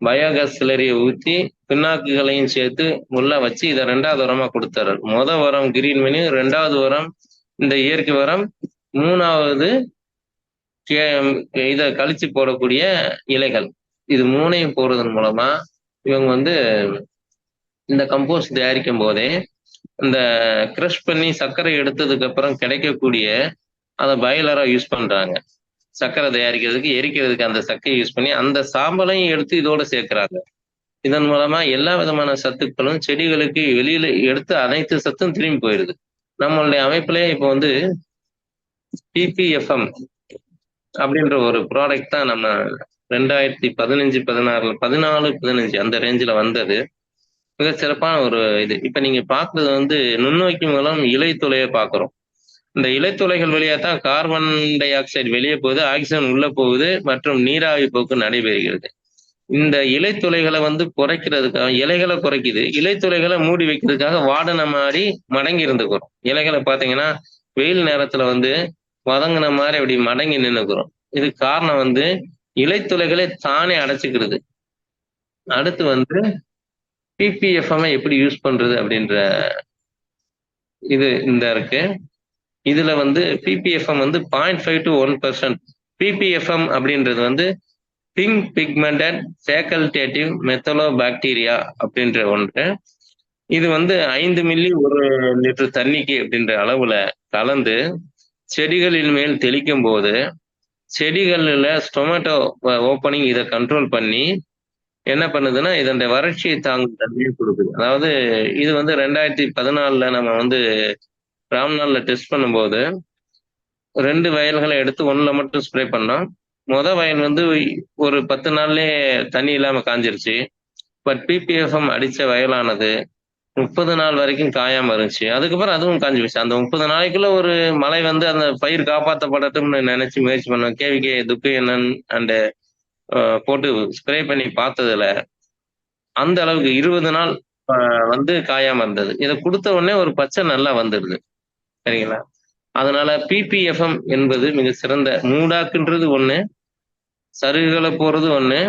பயோகேஸ் சிலரிய ஊத்தி பின்னாக்குகளையும் சேர்த்து உள்ள வச்சு இதை 2வது உரமா கொடுத்தாரு. உரம் கிரீன் மணி, 2வது உரம் இந்த இயற்கை உரம், 3வது இதை கழிச்சு போடக்கூடிய இலைகள். இது 3ஐயும் போடுறதன் மூலமா இவங்க வந்து இந்த கம்போஸ்ட் தயாரிக்கும் போதே இந்த கிரஷ் பண்ணி சர்க்கரை எடுத்ததுக்கு அப்புறம் கிடைக்கக்கூடிய அதை பாய்லரா யூஸ் பண்றாங்க. சர்க்கரை தயாரிக்கிறதுக்கு எரிக்கிறதுக்கு அந்த சர்க்கரையை யூஸ் பண்ணி அந்த சாம்பலையும் எடுத்து இதோட சேர்க்கிறாங்க. இதன் மூலமா எல்லா விதமான சத்துக்களும் செடிகளுக்கு வெளியில எடுத்து அனைத்து சத்தும் திரும்பி போயிடுது. நம்மளுடைய அமைப்புலயே இப்போ வந்து PPFM அப்படின்ற ஒரு ப்ராடக்ட் தான் நம்ம 2015, 16, 14, 15 அந்த ரேஞ்சில வந்தது. மிக சிறப்பான ஒரு இது. இப்ப நீங்க பாக்குறது வந்து நுண்ணோக்கி மூலம் இலைத்துளையை பாக்குறோம். இந்த இலைத்துளைகள் வழியா தான் கார்பன் டை ஆக்சைடு வெளியே போகுது, ஆக்சிஜன் உள்ள போகுது மற்றும் நீராவி போக்கு நடைபெறுகிறது. இந்த இலைத்துளைகளை வந்து குறைக்கிறதுக்காக இலைகளை குறைக்குது, இலைத்துளைகளை மூடி வைக்கிறதுக்காக வாடனை மாதிரி மடங்கி இருந்துக்கிறோம். இலைகளை பாத்தீங்கன்னா வெயில் நேரத்துல வந்து வதங்கின மாதிரி அப்படி மடங்கி நின்னுக்கிறோம். இதுக்கு காரணம் வந்து இலைத்துளைகளை தானே அடைச்சிக்கிறது. அடுத்து வந்து PPFM எப்படி யூஸ் பண்றது அப்படின்ற இது இந்த இருக்கு. இதுல வந்து PPFM வந்து 0.5 to 1%. PPFM அப்படின்றது வந்து பிங்க் பிக்மெண்டட் ஃபேக்கல்டேட்டிவ் மெத்தலோபாக்டீரியா அப்படின்ற ஒன்று. இது வந்து 5 மில்லி 1 லிட்டர் தண்ணிக்கு அப்படின்ற அளவுல கலந்து செடிகளின் மேல் தெளிக்கும் போது செடிகள்ல ஸ்டொமேட்டோ ஓப்பனிங் இதை கண்ட்ரோல் பண்ணி என்ன பண்ணுதுன்னா இதனுடைய வறட்சியை தாங்கும் தன்மையை கொடுக்குது. அதாவது இது வந்து 2014 நம்ம வந்து ராம்நாள்ல டெஸ்ட் பண்ணும்போது 2 வயல்களை எடுத்து 1ல மட்டும் ஸ்ப்ரே பண்ணோம். வயல் வந்து ஒரு 10 நாள்லயே தண்ணி இல்லாம காஞ்சிருச்சு. பட் PPFM அடிச்ச வயலானது 30 நாள் வரைக்கும் காயாம இருந்துச்சு. அதுக்கப்புறம் அதுவும் காஞ்சி போச்சு. அந்த 30 நாளைக்குள்ள ஒரு மழை வந்து அந்த பயிர் காப்பாற்றப்படட்டும்னு நினைச்சு முயற்சி பண்ணோம். KVK துக்கையண்ணன் அண்ட் போட்டு ஸ்ப்ரே பண்ணி பார்த்ததுல அந்த அளவுக்கு 20 நாள் வந்து காயாம இருந்தது. இதை கொடுத்த உடனே ஒரு பச்சை நல்லா வந்துடுது. சரிங்களா? அதனால PPFM என்பது மிக சிறந்த மூடாக்குன்றது ஒண்ணு, சருகுகளை போறது ஒண்ணு,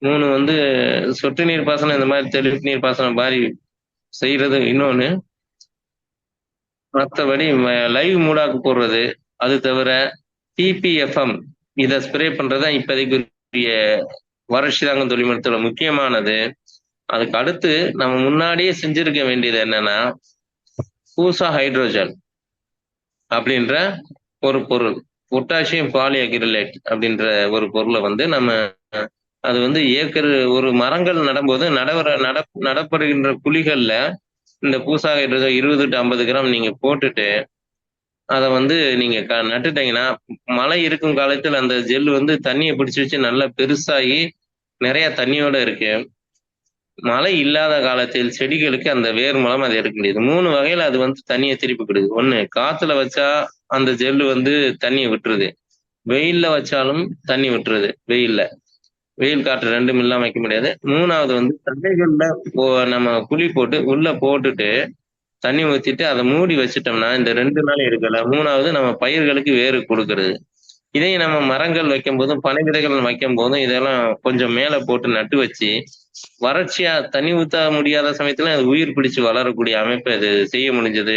3 வந்து சொட்டு நீர் பாசனம் இந்த மாதிரி தெளிப்பு நீர் பாசனம் மாதிரி செய்யறது இன்னொன்னு, மற்றபடி லைவ் மூடாக்கு போடுறது. அது தவிர PPFM இதை ஸ்ப்ரே பண்றதுதான் இப்போதைக்கு வறட்சி தாங்க தொழில்நுட்பத்துல முக்கியமானது. அதுக்கு அடுத்து நம்ம முன்னாடியே செஞ்சிருக்க வேண்டியது என்னன்னா பூசா ஹைட்ரோஜல் அப்படின்ற ஒரு பொருள், பொட்டாசியம் பாலிஅக்ரிலேட் அப்படின்ற ஒரு பொருளை வந்து நம்ம அது வந்து ஒரு மரங்கள் நடும்போது நடப்படுகின்ற குழிகள்ல இந்த பூசா ஹைட்ரோஜல் 20 to 50 கிராம் நீங்க போட்டுட்டு அதை வந்து நீங்க நட்டுட்டீங்கன்னா மழை இருக்கும் காலத்துல அந்த ஜெல் வந்து தண்ணியை பிடிச்சு வச்சு நல்லா பெருசாகி நிறைய தண்ணியோட இருக்கு. மழை இல்லாத காலத்தில் செடிகளுக்கு அந்த வேர் மூலம் அதை எடுக்க முடியுது. 3 வகையில அது வந்து தண்ணியை திருப்பி கொடுக்குது. 1, காத்துல வச்சா அந்த ஜெல்லு வந்து தண்ணியை விட்டுருது, வெயில்ல வச்சாலும் தண்ணி விட்டுருது. வெயில் காற்று 2ம் இல்லாம வைக்க முடியாது. 3வது வந்து தண்டைகள்ல நம்ம குழி போட்டு உள்ள போட்டுட்டு தண்ணி ஊற்றிட்டு அதை மூடி வச்சுட்டோம்னா இந்த 2 நாள் எடுக்கல. 3வது நம்ம பயிர்களுக்கு வேறு கொடுக்கறது. இதையும் நம்ம மரங்கள் வைக்கும் போதும் பனை விதைகள் வைக்கும் போதும் இதெல்லாம் கொஞ்சம் மேல போட்டு நட்டு வச்சு வறட்சியா தண்ணி ஊத்த முடியாத சமயத்துல அது உயிர் பிடிச்சு வளரக்கூடிய அமைப்பை அது செய்ய முடிஞ்சது.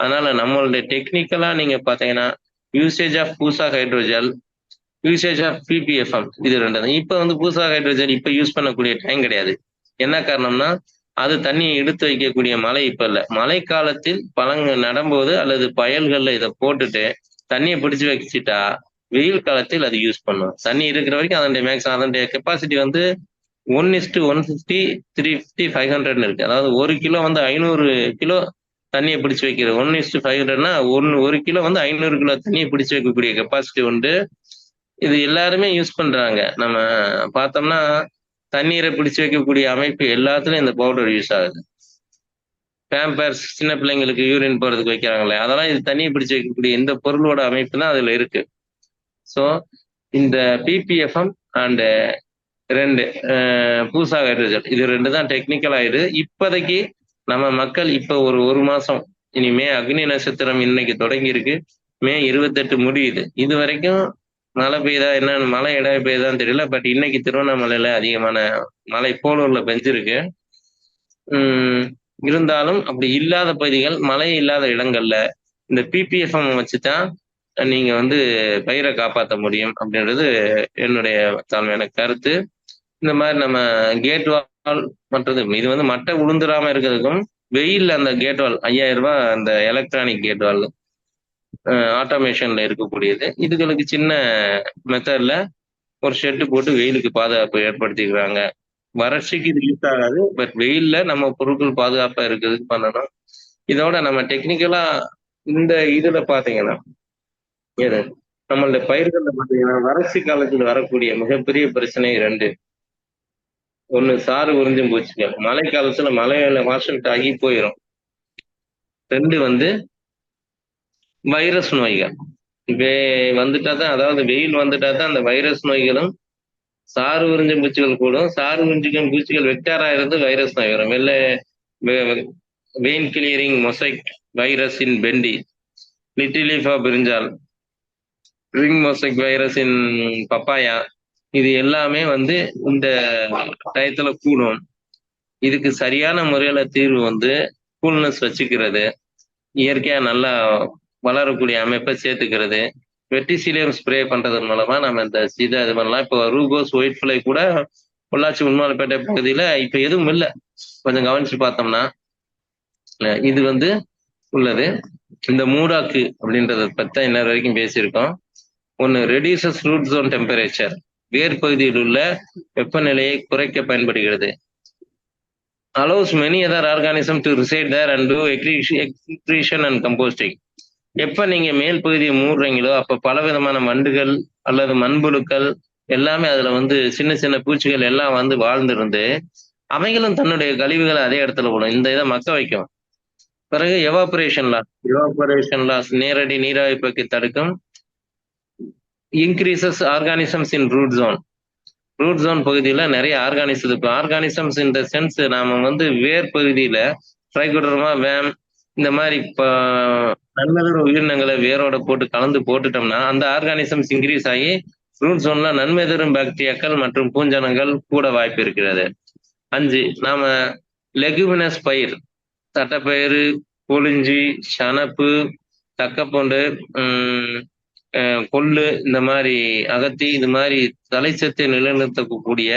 அதனால நம்மளுடைய டெக்னிக்கலா நீங்க பாத்தீங்கன்னா usage of Pusa hydrogel usage of PPFM இது ரெண்டு தான். இப்போ வந்து பூசா ஹைட்ரஜன் இப்போ யூஸ் பண்ணக்கூடிய டைம் கிடையாது. என்ன காரணம்னா அது தண்ணியை எடுத்து வைக்கக்கூடிய மழை இப்ப இல்ல. மழை காலத்தில் பழங்க நடும்போது அல்லது பயல்கள்ல இதை போட்டுட்டு தண்ணியை பிடிச்சு வச்சுட்டா வெயில் காலத்தில் அது யூஸ் பண்ணும். தண்ணி இருக்கிற வரைக்கும் அதனுடைய மேக்ஸிமம் அதனுடைய கெப்பாசிட்டி வந்து 1:150, 350, 500 இருக்கு. அதாவது 1 கிலோ வந்து 500 கிலோ தண்ணியை பிடிச்சு வைக்கிற 1:500னா ஒரு கிலோ வந்து 500 கிலோ தண்ணியை பிடிச்சு வைக்கக்கூடிய கெப்பாசிட்டி உண்டு. இது எல்லாருமே யூஸ் பண்றாங்க. நம்ம பார்த்தோம்னா தண்ணீரை பிடிச்சு வைக்கக்கூடிய அமைப்பு எல்லாத்துலயும் இந்த பவுடர் யூஸ் ஆகுது. பேம்பர்ஸ் சின்ன பிள்ளைங்களுக்கு யூரின் போறதுக்கு வைக்கிறாங்களே, அதெல்லாம் இது தண்ணியை பிடிச்சு வைக்கக்கூடிய இந்த பொருளோட அமைப்பு தான் அதுல இருக்கு. ஸோ இந்த பிபிஎஃப்எம் அண்ட் 2 பூசா ஹைட்ரஜன் இது 2 தான் டெக்னிக்கல் ஆயிடு. இப்போதைக்கு நம்ம மக்கள் இப்போ ஒரு மாசம் இனிமே அக்னி நட்சத்திரம் இன்னைக்கு தொடங்கி இருக்கு. மே 28 முடியுது. இது வரைக்கும் மழை பெய்யுதா என்னன்னு மழை இடம் பெய்யுதான்னு தெரியல. பட் இன்னைக்கு திருவண்ணாமலையில அதிகமான மழை போலூர்ல பெஞ்சிருக்கு. இருந்தாலும் அப்படி இல்லாத பகுதிகள் மழை இல்லாத இடங்கள்ல இந்த பிபிஎஃப்எம் வச்சுதான் நீங்க வந்து பயிரை காப்பாற்ற முடியும் அப்படின்றது என்னுடைய தாழ்மையான கருத்து. இந்த மாதிரி நம்ம கேட் வால் மற்றது இது வந்து மட்டை உளுந்துராம இருக்கிறதுக்கும் வெயில்ல அந்த கேட் வால் 5000 ரூபாய் அந்த எலக்ட்ரானிக் கேட் வால் ஆட்டோமேஷன்ல இருக்கக்கூடியது. இதுகளுக்கு சின்ன மெத்தட்ல ஒரு ஷெட்டு போட்டு வெயிலுக்கு பாதுகாப்பு ஏற்படுத்திக்கிறாங்க. வறட்சிக்கு இது யூஸ் ஆகாது. பட் வெயில்ல நம்ம பொருட்கள் பாதுகாப்பா இருக்கிறதுக்கு பண்ணணும். இதோட நம்ம டெக்னிக்கலா இந்த இதுல பாத்தீங்கன்னா நம்மளுடைய பயிர்கள்ல பாத்தீங்கன்னா வறட்சி காலத்தில் வரக்கூடிய மிகப்பெரிய பிரச்சனை 2. ஒண்ணு சாறு உறிஞ்சும் பூச்சிகள். மழை காலத்துல மழையில வாஷ் ஆகி போயிடும். 2 வந்து வைரஸ் நோய்கள். வந்துட்டா தான், அதாவது வெயில் வந்துட்டா தான் அந்த வைரஸ் நோய்களும் சாறு உறிஞ்சும் பூச்சிகள் கூடும். சாறு உறிஞ்சிக்கும் பூச்சிகள் வெக்டாரா இருந்து வைரஸ் நோய் வரும். Vein clearing mosaic virus in bhindi, little leaf of brinjal, ring mosaic virus in papaya, இது எல்லாமே வந்து இந்த டயத்துல கூடும். இதுக்கு சரியான முறையில தீர்வு வந்து கூல்னஸ் வச்சுக்கிறது, இயற்கையா நல்லா வளரக்கூடிய அமைப்பை சேர்த்துக்கிறது, வெட்டிசிலியம் ஸ்ப்ரே பண்றது மூலமா நம்ம இந்த இதை இது பண்ணலாம். இப்போ ரூகோஸ் ஒயிட் ஃபிளை கூட பொள்ளாச்சி உண்மாலப்பேட்டை பகுதியில இப்ப எதுவும் இல்லை. கொஞ்சம் கவனிச்சு பார்த்தோம்னா இது வந்து உள்ளது. இந்த மூடாக்கு அப்படின்றத பத்தி இன்னொரு வரைக்கும் பேசியிருக்கோம். ஒன்னு ரெடியூசஸ் ரூட் ஜோன் டெம்பரேச்சர், வேர் பகுதியில் உள்ள வெப்பநிலையை குறைக்க பயன்படுகிறது. allows many other organisms to reside there and do excretion and composting. எப்ப நீங்க மேல் பகுதியை மூடுறீங்களோ அப்ப பல விதமான வண்டுகள் அல்லது மண்புழுக்கள் எல்லாமே அதுல வந்து சின்ன சின்ன பூச்சிகள் எல்லாம் வந்து வாழ்ந்திருந்து அவைகளும் தன்னுடைய கழிவுகளை அதே இடத்துல போடும். இந்த இதை மக்க வைக்கும். பிறகு எவாபரேஷன் லாஸ் நேரடி நீராவிப்பை தடுக்கும். இன்க்ரீசஸ் ஆர்கானிசம்ஸ் இன் ரூட் ஜோன் பகுதியில நிறைய ஆர்கானிசம் இருக்கும். ஆர்கானிசம்ஸ் இந்த சென்ஸ் நாம வந்து வேர் பகுதியில ட்ரைகோடர்மா, வேம் இந்த மாதிரி நன்மைதர உயிரினங்களை வேரோட போட்டு கலந்து போட்டுட்டோம்னா அந்த ஆர்கானிசம்ஸ் இன்க்ரீஸ் ஆகி ரூட் ஜோன்ல நன்மை தரும் பாக்டீரியாக்கள் மற்றும் பூஞ்சனங்கள் கூட வாய்ப்பு இருக்கிறது. 5, நாம லெகுமினஸ் பயிர், தட்டைப்பயிறு, கொளிஞ்சி, சணப்பு, தக்கப்பூண்டு, கொள்ளு, இந்த மாதிரி அகத்தி, இது மாதிரி தலைச்சத்தை நிலைநிறுத்தக்கூடிய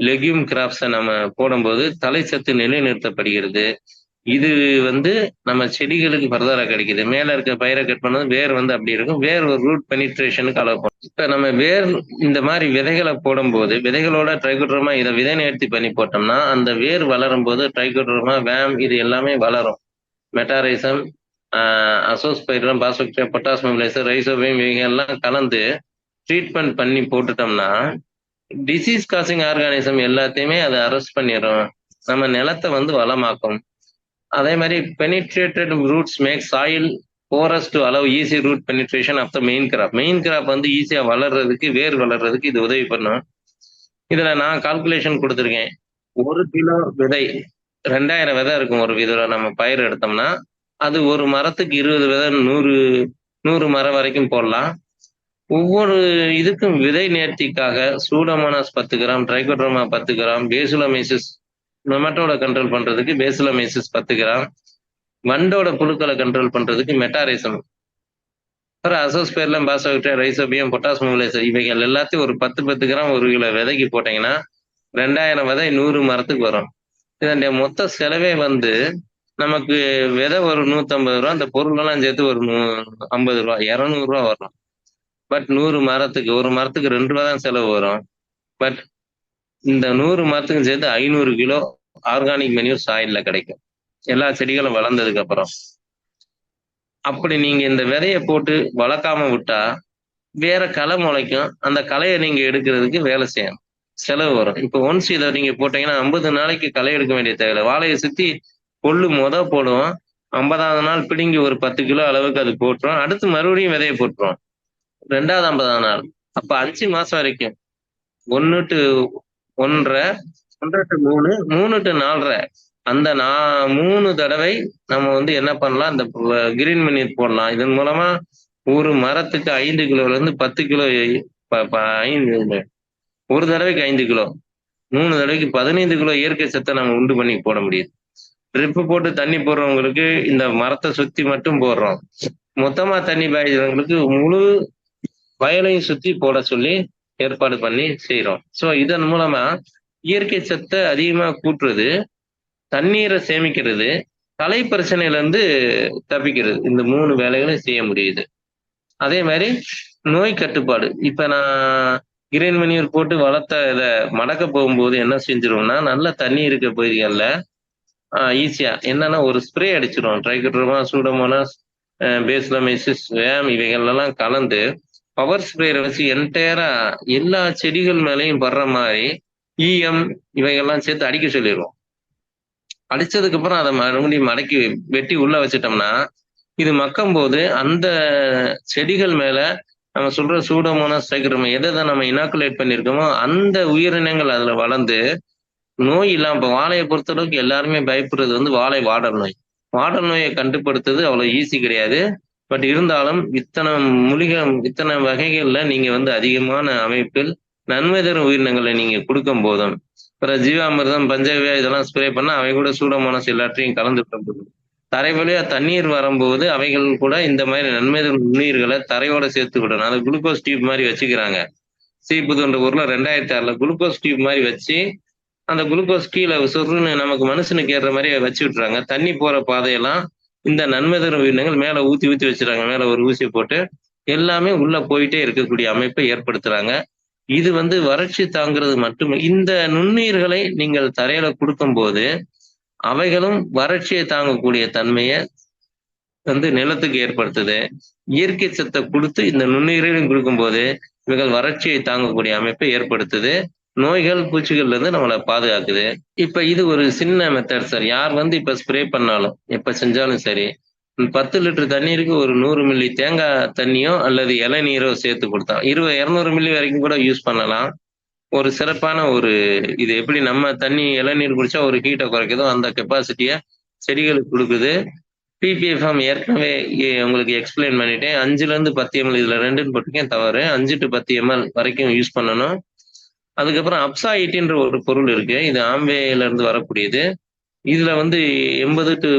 லெக்யூம் கிராப்ஸை நம்ம போடும்போது தலைச்சத்து நிலைநிறுத்தப்படுகிறது. இது வந்து நம்ம செடிகளுக்கு ஃபர்தரா கிடைக்குது. மேல இருக்க பயிரை கட் பண்ணது வேர் வந்து அப்படி இருக்கும். வேர் ஒரு ரூட் பெனிட்ரேஷனுக்கு அலோவ் பண்ணும். இப்ப நம்ம வேர் இந்த மாதிரி விதைகளை போடும்போது விதைகளோட ட்ரைகோடர்மா இதை விதை நேர்த்தி பண்ணி போட்டோம்னா அந்த வேர் வளரும் போது ட்ரைகோடர்மா, வேம் இது எல்லாமே வளரும். மெட்டாரைசம், அசோஸ்பைரம், பாஸ்பெக்டிரியா, பொட்டாசியம் லேசர், ரைசோபியம் இவைகள்லாம் கலந்து ட்ரீட்மெண்ட் பண்ணி போட்டுட்டோம்னா டிசீஸ் காசிங் ஆர்கானிசம் எல்லாத்தையுமே அதை அரெஸ்ட் பண்ணிடும். நம்ம நிலத்தை வந்து வளமாக்கும். அதே மாதிரி penetrated roots make soil porous to allow easy root penetration of the main crop. Main crop வந்து ஈஸியா வளர்றதுக்கு, வேர் வளர்றதுக்கு இது உதவி பண்ணும். இதுல நான் கால்குலேஷன் கொடுத்துருக்கேன். 1 கிலோ விதை 2000 விதை இருக்கும். ஒரு விதை நம்ம பயிர் எடுத்தோம்னா அது ஒரு மரத்துக்கு 20 விதை, 100 மரம் வரைக்கும் போடலாம். ஒவ்வொரு இதுக்கும் விதை நேர்த்திக்காக pseudomonas 10 gram, trichoderma 10 gram, paecilomyces நொமேட்டோட கண்ட்ரோல் பண்றதுக்கு பேசிலோமைசிஸ் 10 கிராம், வண்டோட புழுக்களை கண்ட்ரோல் பண்றதுக்கு மெட்டாரைசம் அப்புறம் azospirillum, phosphate, rhizobium, potash mobiliser இவைகள் எல்லாத்தையும் ஒரு 10 கிராம் 1 கிலோ விதைக்கு போட்டீங்கன்னா 2000 விதை 100 மரத்துக்கு வரும். இதனுடைய மொத்த செலவே வந்து நமக்கு விதை ஒரு 150 ரூபா, அந்த பொருளெல்லாம் சேர்த்து ஒரு 50 ரூபா, 200 ரூபா வரும். பட் 100 மரத்துக்கு, ஒரு மரத்துக்கு 2 ரூபா தான் செலவு வரும். பட் இந்த 100 மரத்துக்கும் சேர்த்து 500 கிலோ ஆர்கானிக் மெனியூர் சாயில்ல கிடைக்கும், எல்லா செடிகளும் வளர்ந்ததுக்கு அப்புறம். அப்படி நீங்க இந்த விதைய போட்டு வளர்க்காம விட்டா வேற களை முளைக்கும். அந்த களையை நீங்க எடுக்கிறதுக்கு வேலை செய்யணும், செலவு வரும். இப்போ ஒன்ஸ் இதை நீங்க போட்டீங்கன்னா 50 நாளைக்கு களை எடுக்க வேண்டிய தேவையில்லை. வாழையை சுத்தி கொள்ளு போடுவோம், 50வது நாள் பிடுங்கி ஒரு 10 கிலோ அளவுக்கு அது போட்டுரும். அடுத்து மறுபடியும் விதையை போட்டுரும், 2வது 50வது நாள். அப்ப 5 மாசம் வரைக்கும் 1 to 1.5, 1 to 3, 3 to 4.5 அந்த 3 தடவை நம்ம வந்து என்ன பண்ணலாம், இந்த கிரீன் மணியர் போடலாம். இதன் மூலமா ஒரு மரத்துக்கு 5 கிலோல இருந்து 10 கிலோ, ஒரு தடவைக்கு 5 கிலோ, 3 தடவைக்கு 15 கிலோ இயற்கை சத்தை நம்ம உண்டு பண்ணி போட முடியுது. ட்ரிப்பு போட்டு தண்ணி போடுறவங்களுக்கு இந்த மரத்தை சுத்தி மட்டும் போடுறோம். மொத்தமா தண்ணி பாய்க்கிறவங்களுக்கு முழு வயலையும் சுத்தி போட சொல்லி ஏற்பாடு பண்ணி செய்யறோம். ஸோ இதன் மூலமா இயற்கை சத்தை அதிகமா கூட்டுறது, தண்ணீரை சேமிக்கிறது, களை பிரச்சனையில இருந்து தப்பிக்கிறது. இந்த 3 வேலைகளையும் செய்ய முடியுது. அதே மாதிரி நோய் கட்டுப்பாடு. இப்ப நான் கிரீன் மணியூர் போட்டு வளர்த்த இதை மடக்க போகும்போது என்ன செஞ்சிருவோம்னா, நல்ல தண்ணி இருக்க பகுதிகளில் ஈஸியா என்னன்னா ஒரு ஸ்ப்ரே அடிச்சிடும். ட்ரைகோடர்மா, சூடோமோனாஸ், பேஸ்லமைசிஸ், வேம் இவைகள்லாம் கலந்து பவர் ஸ்ப்ரேயரை வச்சு என்டையரா எல்லா செடிகள் மேலேயும் படுற மாதிரி ஈயம் இவைகள்லாம் சேர்த்து அடிக்க சொல்லிடுவோம். அடிச்சதுக்கு அப்புறம் அதை மறுபடியும் மடக்கி வெட்டி உள்ள வச்சிட்டோம்னா இது மக்கும் போது அந்த செடிகள் மேல நம்ம சொல்ற சூடோமோனாஸ், ட்ரைகோடர்மா எதை நம்ம இனாக்குலேட் பண்ணியிருக்கோமோ அந்த உயிரினங்கள் அதுல வளர்ந்து நோய் இல்லாம. இப்ப வாழையை பொறுத்தளவுக்கு எல்லாருமே பயப்படுறது வந்து வாழை வாடல் நோய். வாடல் நோயை கட்டுப்படுத்துறது அவ்வளவு ஈஸி கிடையாது. பட் இருந்தாலும் இத்தனை வகைகள்ல நீங்க வந்து அதிகமான அமைப்பில் நன்மை தரும் உயிரினங்களை நீங்க கொடுக்கும் போதும், அப்புறம் ஜீவாமிர்தம், பஞ்சகவ்யா இதெல்லாம் ஸ்ப்ரே பண்ணா அவை கூட சூடோமோனாஸ் எல்லாத்தையும் கலந்து தரை வழியா தண்ணீர் வரும்போது அவைகள் கூட இந்த மாதிரி நன்மை தரும் நுண்ணுயிர்களை தரையோட சேர்த்து விடணும். அது குளுக்கோஸ் டியூப் மாதிரி வச்சுக்கிறாங்க. சீப்புதுன்ற ஊர்ல 2006 குளுக்கோஸ் டியூப் மாதிரி வச்சு அந்த குளுக்கோஸ் கீழே சொருன்னு நமக்கு மனுஷனுக்கு ஏறுற மாதிரி வச்சு விட்டுறாங்க. தண்ணி போற பாதையெல்லாம் இந்த நன்மை தரும் உயிரினங்கள் மேல ஊத்தி வச்சிருக்காங்க. மேல ஒரு ஊசி போட்டு எல்லாமே உள்ள போயிட்டே இருக்கக்கூடிய அமைப்பை ஏற்படுத்துறாங்க. இது வந்து வறட்சி தாங்கிறது மட்டுமே. இந்த நுண்ணுயிர்களை நீங்கள் தரையில கொடுக்கும் போது அவைகளும் வறட்சியை தாங்கக்கூடிய தன்மையை வந்து நிலத்துக்கு ஏற்படுத்துது. இயற்கை சத்தை கொடுத்து இந்த நுண்ணுயிரையும் கொடுக்கும்போது இவைகள் வறட்சியை தாங்கக்கூடிய அமைப்பை ஏற்படுத்துது. நோய்கள், பூச்சிகள்ல இருந்து நம்மளை பாதுகாக்குது. இப்ப இது ஒரு சின்ன மெத்தட் சார். யார் வந்து இப்ப ஸ்ப்ரே பண்ணாலும் எப்ப செஞ்சாலும் சரி, 10 லிட்டர் தண்ணீருக்கு ஒரு 100 மில்லி தேங்காய் தண்ணியோ அல்லது இளநீரோ சேர்த்து கொடுத்தா 200 மில்லி வரைக்கும் கூட யூஸ் பண்ணலாம். ஒரு சிறப்பான ஒரு இது எப்படி நம்ம தண்ணி இளநீர் குடிச்சா ஒரு ஹீட்டை குறைக்குதோ அந்த கெப்பாசிட்டியை செடிகளுக்கு கொடுக்குது. பிபிஎஃப்எம் ஏற்கனவே உங்களுக்கு எக்ஸ்பிளைன் பண்ணிட்டேன். 5ல இருந்து 10 ml, இதுல 2ன்னு போட்டிருக்கேன் தவறு. 5 to 10 ml வரைக்கும் யூஸ் பண்ணணும். அதுக்கப்புறம் அப்சா 80ன்ற ஒரு பொருள் இருக்கு. இது ஆம்வேல இருந்து வரக்கூடியது. இதுல வந்து 80 to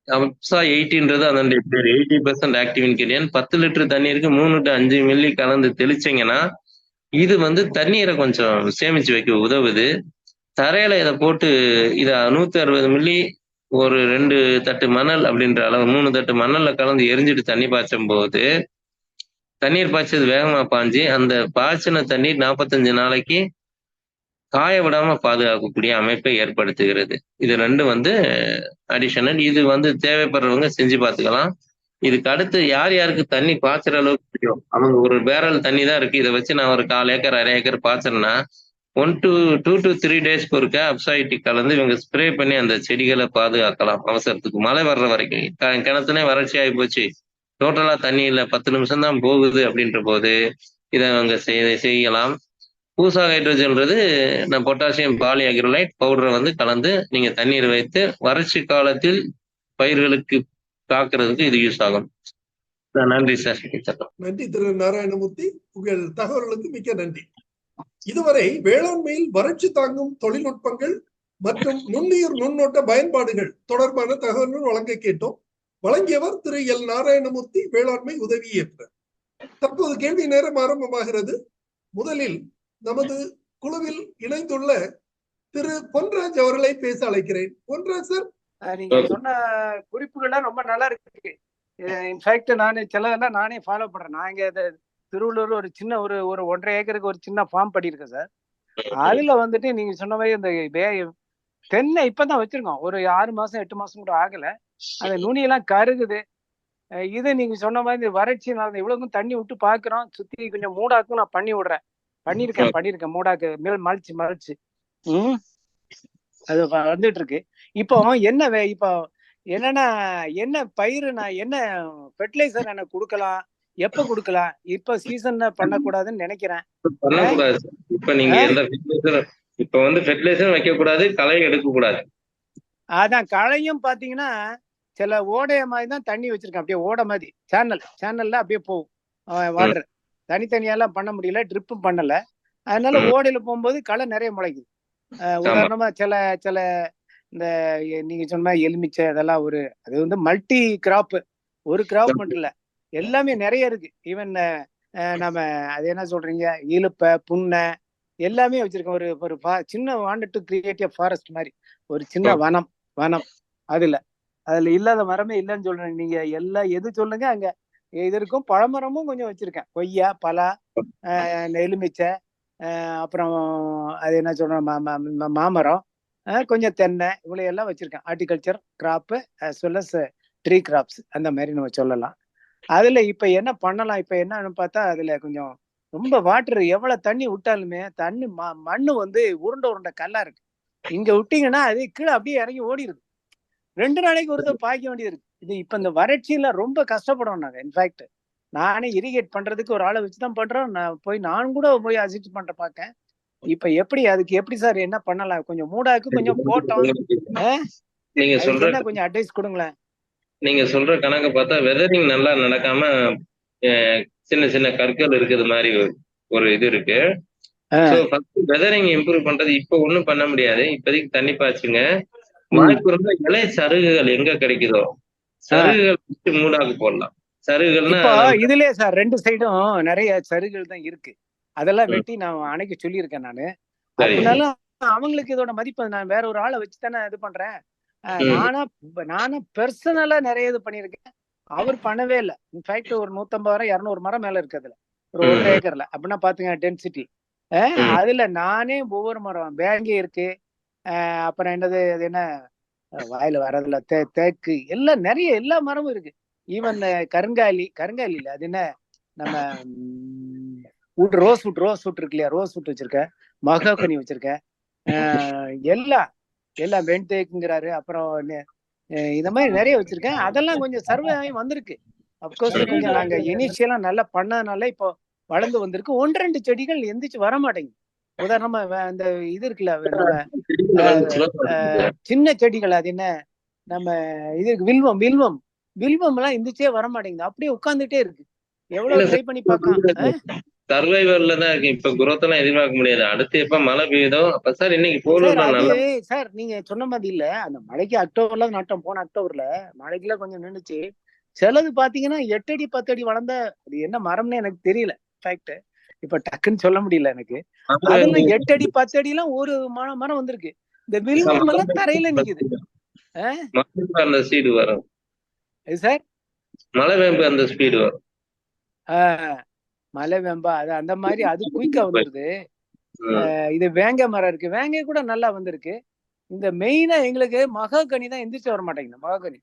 அப்சா 80ன்றது அதனுடைய பேர். 80% ஆக்டிவ் இன்கிரியன்ட். 10 லிட்டர் தண்ணீருக்கு 3 to 5 மில்லி கலந்து தெளிச்சிங்கன்னா இது வந்து தண்ணீரை கொஞ்சம் சேமிச்சு வைக்க உதவுது. தரையில இதை போட்டு இதை 160 மில்லி ஒரு 2 தட்டு மணல் அப்படின்ற அளவு 3 தட்டு மணல்ல கலந்து எரிஞ்சிட்டு தண்ணி பாய்ச்சும் போது தண்ணீர் பாய்ச்சது வேகமா பாய்ஞ்சி அந்த பாய்ச்சின தண்ணீர் 45 நாளைக்கு காய விடாம பாதுகாக்கக்கூடிய அமைப்பை ஏற்படுத்துகிறது. இது 2 வந்து அடிஷனல். இது வந்து தேவைப்படுறவங்க செஞ்சு பார்த்துக்கலாம். இதுக்கு அடுத்து யார் யாருக்கு தண்ணி பாய்ச்சுற அளவுக்கு பிடிக்கும், அவங்க ஒரு பேரல் தண்ணி தான் இருக்கு, இதை வச்சு நான் ஒரு 1/4 ஏக்கர் 1/2 ஏக்கர் பாய்ச்சறேன்னா 2 to 3 டேஸ்க்கு ஒருக்க அப்சாயிட்டி கலந்து இவங்க ஸ்ப்ரே பண்ணி அந்த செடிகளை பாதுகாக்கலாம். அவசரத்துக்கு மழை வர்ற வரைக்கும். கிணத்துனே வறட்சி ஆகி போச்சு, டோட்டலா தண்ணி இல்லை, 10 நிமிஷம் தான் போகுது அப்படின்ற போது இதை அவங்க செய்யலாம். பூசா ஹைட்ரோஜன்றது நான் பொட்டாசியம் பாலிஅக்ரிலேட் பவுடரை வந்து கலந்து நீங்க தண்ணீர் வைத்து வறட்சி காலத்தில் பயிர்களுக்கு காக்கிறதுக்கு இது யூஸ் ஆகும். நன்றி சார். நன்றி திரு நாராயணமூர்த்தி, உங்கள் தகவல்களுக்கு மிக்க நன்றி. இதுவரை வேளாண்மையில் வறட்சி தாங்கும் தொழில்நுட்பங்கள் மற்றும் நுண்ணுயிர் நுண்ணோட்ட பயன்பாடுகள் தொடர்பான தகவல்கள் வழங்க கேட்டோம். வழங்கியவர் திரு எல் நாராயணமூர்த்தி, வேளாண்மை உதவி இயக்குனர். தற்போது கேள்வி நேரம் ஆரம்பமாகிறது. முதலில் நமது குழுவில் இணைந்துள்ள திரு பொன்ராஜ் அவர்களை பேச அழைக்கிறேன். பொன்ராஜ் சார். நீங்க சொன்ன குறிப்புகள்லாம் ரொம்ப நல்லா இருக்கு. இன்ஃபேக்ட் நான் சிலதெல்லாம் நானே ஃபாலோ பண்றேன். நான் இங்க திருவள்ளூர் ஒரு சின்ன ஒரு 1.5 ஏக்கருக்கு ஒரு சின்ன ஃபார்ம் பண்ணியிருக்கேன் சார். அதுல வந்துட்டு நீங்க சொன்ன மாதிரி இந்த தென்னை இப்பதான் வச்சிருக்கோம். ஒரு 6 மாசம் 8 மாசம் கூட ஆகல. அந்த நுனியெல்லாம் கருகுது. இது நீங்க சொன்ன மாதிரி இந்த வறட்சி இவ்வளவுக்கும் தண்ணி விட்டு பாக்குறோம். சுத்தி கொஞ்சம் மூடாக்கும் நான் பண்ணி விடுறேன். பண்ணிருக்கேன் மூடாக்கு மலைச்சு அது வந்துட்டு இருக்கு. இப்போ இப்போ என்னன்னா என்ன பயிர் நான் என்ன ஃபெர்டிலைசர் எனக்கு கொடுக்கலாம், எப்ப கொடுக்கலாம்? இப்ப சீசன் பண்ணக்கூடாதுன்னு நினைக்கிறேன். பண்ணக்கூடாது. இப்ப நீங்க இப்ப வந்து ஃபெர்டிலைசர் வைக்க கூடாது, களை எடுக்க கூடாது. அதான் களையும் பாத்தீங்கன்னா சில ஓடைய மாதிரி தான் தண்ணி வச்சிருக்கேன். அப்படியே ஓடை மாதிரி சேனல்ல அப்படியே போகும் வாட்டர். தனித்தனியெல்லாம் பண்ண முடியல, ட்ரிப்பும் பண்ணல. அதனால ஓடையில போகும்போது களை நிறைய முளைக்குது. உதாரணமா சில இந்த நீங்க சொன்ன மாதிரி எலுமிச்சை அதெல்லாம் அது வந்து மல்டி கிராப், ஒரு கிராப் மட்டும் இல்ல, எல்லாமே நிறைய இருக்கு. ஈவன் நம்ம அது என்ன சொல்றீங்க, இலுப்பை, புன்னை எல்லாமே வச்சிருக்கோம். ஒரு சின்ன வாண்டட் டு கிரியேட் ஃபாரஸ்ட் மாதிரி ஒரு சின்ன வனம். அதுல இல்லாத மரமே இல்லைன்னு சொல்றேன். நீங்க எல்லாம் எது சொல்லுங்க அங்க இது இருக்கும். பழமரமும் கொஞ்சம் வச்சிருக்கேன். கொய்யா, பலா, எலுமிச்சை, அப்புறம் அது என்ன சொல்றேன் மாமரம், கொஞ்சம் தென்னை, இவ்வளவு எல்லாம் வச்சிருக்கேன். Horticulture crop as well as tree crops அந்த மாதிரி நம்ம சொல்லலாம். அதுல இப்ப என்ன பண்ணலாம்? இப்ப என்னன்னு பார்த்தா அதுல கொஞ்சம் ரொம்ப வாட்டர் எவ்வளவு தண்ணி விட்டாலுமே தண்ணி மண்ணு வந்து உருண்டை கல்லா இருக்கு. இங்க விட்டீங்கன்னா அது கீழே அப்படியே இறங்கி ஓடிடுது. 2 நாளைக்கு ஒருத்தர் பாய்க்க வேண்டியது இருக்கு. இது இப்ப இந்த வறட்சியில ரொம்ப கஷ்டப்படுவோம் நாங்க. இன்ஃபேக்ட் நானே இரிகேட் பண்றதுக்கு ஒரு ஆளை வச்சுதான் பண்றோம். நான் கூட போய் அசிஸ்ட் பண்ற பாக்கேன். இப்ப அதுக்கு எப்படி சார் என்ன பண்ணலாம்? கொஞ்சம் மூடாக்கு கொஞ்சம் போட்டோம். நீங்க சொல்ற கொஞ்சம் அட்வைஸ் கொடுங்களேன். நீங்க சொல்ற கணக்கு பார்த்தா வெதரிங் நல்லா நடக்காம சின்ன சின்ன கற்கள் இருக்குது மாதிரி ஒரு இது இருக்கு. வெதரிங் இம்ப்ரூவ் பண்றது இப்ப ஒண்ணும் பண்ண முடியாது. இப்போதைக்கு தண்ணி பாய்ச்சுங்க. வாய்ப்பு இருந்தா இலை சருகுகள் எங்க கிடைக்குதோ சருகுகள் வச்சு மூடாக்கு போடலாம். சருகுகள்னா இதுலயே சார் 2 சைடும் நிறைய சருகுகள் தான் இருக்கு. அதெல்லாம் வெட்டி நான் அணைக்க சொல்லியிருக்கேன் நானு. அதனால அவங்களுக்கு இதோட மதிப்பு நான் வேற ஒரு ஆளை வச்சு தானே இது பண்றேன். நானா பெர்சனலா நிறைய இது பண்ணிருக்கேன். அவர் பண்ணவே இல்லை. இன்ஃபேக்ட் ஒரு 150 மரம் 200 மரம் மேல இருக்கு அதுல, ஒரு 1.5 ஏக்கர்ல. அப்படின்னா பாத்துங்க டென்சிட்டி. அதுல நானே ஒவ்வொரு மரம் பேங்கே இருக்கு. அப்புறம் என்னது அது என்ன வாயில வரதுல தேக்கு எல்லாம் நிறைய எல்லா மரமும் இருக்கு. ஈவன் கருங்காலி இல்ல, அது என்ன நம்ம ரோஸ் வுட் இருக்கு இல்லையா, ரோஸ் வுட் வச்சிருக்கேன், மகாகனி வச்சிருக்கேன், எல்லாம் வெண்தேக்குங்கிறாரு. அப்புறம் இந்த மாதிரி நிறைய வச்சிருக்கேன். அதெல்லாம் கொஞ்சம் சர்வே ஆகி வந்திருக்கு. அப்கோர்ஸ் கொஞ்சம் நாங்க இனிஷியலா நல்லா பண்ணதுனால இப்போ வளர்ந்து வந்திருக்கு. 1-2 செடிகள் எந்திரிச்சு வர மாட்டேங்குது. உதாரணமா அந்த இது இருக்குல்ல, சின்ன செடிகள், அது என்ன நம்ம இது வில்வம் எல்லாம் எந்திரிச்சே வர மாட்டேங்குது. அப்படியே உட்கார்ந்துட்டே இருக்கு. எவ்வளவு ட்ரை பண்ணி பார்க்கலாம். சர்வைவர்ல தான் இருக்கு. இப்ப குரோத் எல்லாம் எதிர்பார்க்க முடியாது. அடுத்து எப்ப மழை பெய்யுதோ அப்ப சார் இன்னைக்கு போல சார் நீங்க சொன்ன மாதிரி இல்ல, அந்த மழைக்கு அக்டோபர்ல நட்டோம். போன அக்டோபர்ல மழைக்குல கொஞ்சம் நின்றுச்சு. சிலது பாத்தீங்கன்னா 8 அடி 10 அடி வளர்ந்த, அது என்ன மரம்னு எனக்கு தெரியல. இன்ஃபேக்ட் இப்ப டக்குன்னு சொல்ல முடியல எனக்கு. அதெல்லாம் 8 அடி 10 அடி எல்லாம் ஒரு மரம் வந்திருக்கு. இந்த வில்வம் எல்லாம் தரையில நிக்குது. அந்த ஸ்பீடு வரும் சார், மழை வேம்பு அந்த ஸ்பீடு வரும். மலை வேம்பா அது அந்த மாதிரி அது குயிக்கா வந்துருது. இது வேங்கை மரம் இருக்கு, வேங்கை கூட நல்லா வந்திருக்கு. இந்த மெயினா எங்களுக்கு மகாகனி தான் எந்திரிச்சு வர மாட்டேங்குது. மகாகனி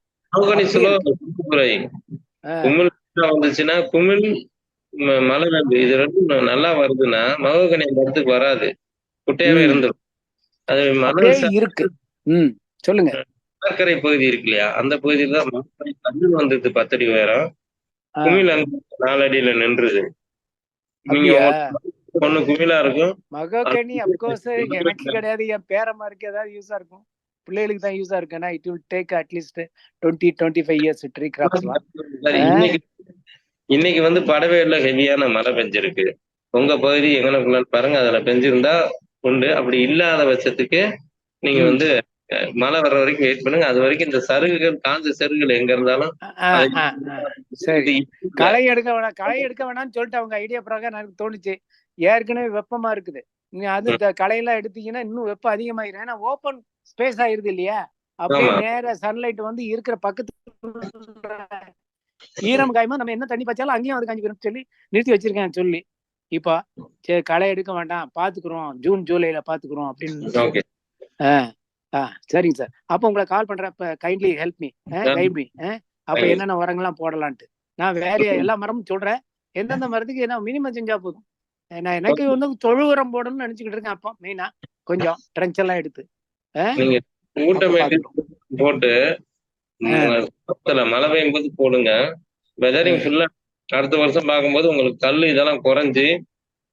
வந்துச்சுன்னா குமிழ் மலை வேம்பு இது 2 நல்லா வருதுன்னா மகாகனி அந்த இடத்துக்கு வராது, குட்டையாவே இருந்துடும். அது மலை இருக்கு. சொல்லுங்க. கடற்கரை பகுதி இருக்கு இல்லையா, அந்த பகுதியில தான் கல் வந்தது 10 அடி உயரம், குமிழ் அங்க 4 அடியில நின்றுது. நீங்க ஒண்ணு குமிழா இருக்கும். மகாகனி அப்கோர்ஸ் எனக்கு கிடையாது, என் பேரமா இருக்கு, ஏதாவது யூஸா இருக்கும், பிள்ளைகளுக்கு தான் யூஸா இருக்குன்னா it will take at least 20-25 years tree crops. இன்னைக்கு வந்து படவேல ஹெவியான மழை பெஞ்சிருக்கு. உங்க பகுதி எங்கனக்குள்ள பாருங்க, அதுல பெஞ்சிருந்தா உண்டு. அப்படி இல்லாத பட்சத்துக்கு நீங்க வந்து மழை வர்ற வரைக்கும் வெயிட் பண்ணுங்க. அது வரைக்கும் இந்த சருகுகள், காஞ்ச சருகுகள் எங்க இருந்தாலும் சரி. களை எடுக்க வேணாம்னு சொல்லிட்டு அவங்க ஐடியா பிரகாரம் எனக்கு தோணுச்சு. ஏற்கனவே வெப்பமா இருக்குது. நீங்க அது களையெல்லாம் எடுத்தீங்கன்னா இன்னும் வெப்பம் அதிகமாயிரும். ஏன்னா ஓப்பன் ஸ்பேஸ் ஆயிருது இல்லையா? அப்படியே நேர சன்லைட் வந்து இருக்கிற பக்கத்து ஈரம் காயமா நம்ம என்ன தண்ணி பாய்ச்சாலும் அங்கேயும் அது காஞ்சி போயிரும் சொல்லி நிறுத்தி வச்சிருக்கேன் சொல்லி. இப்போ சரி களை எடுக்க வேண்டாம், பாத்துக்கிறோம், ஜூன் ஜூலைல பாத்துக்கிறோம் அப்படின்னு. சரிங்க சார். அப்போ உங்களை கால் பண்றேன். இப்ப kindly help me, guide me. அப்ப என்னென்ன உரங்கள்லாம் போடலான்ட்டு நான் வேற எல்லா மரமும் சொல்றேன். எந்தெந்த மரத்துக்கு என்ன மினிமம் செஞ்சா போதும். நான் எனக்கு வந்து தொழு உரம் போடணும்னு நினைச்சுக்கிட்டு இருக்கேன். அப்போ மெயினா கொஞ்சம் ட்ரென்ச் எல்லாம் எடுத்து போட்டு மழை பெய்யும் போது போடுங்க. வெதரிங் ஃபுல்லா அடுத்த வருஷம் பார்க்கும்போது உங்களுக்கு கல் இதெல்லாம் குறைஞ்சு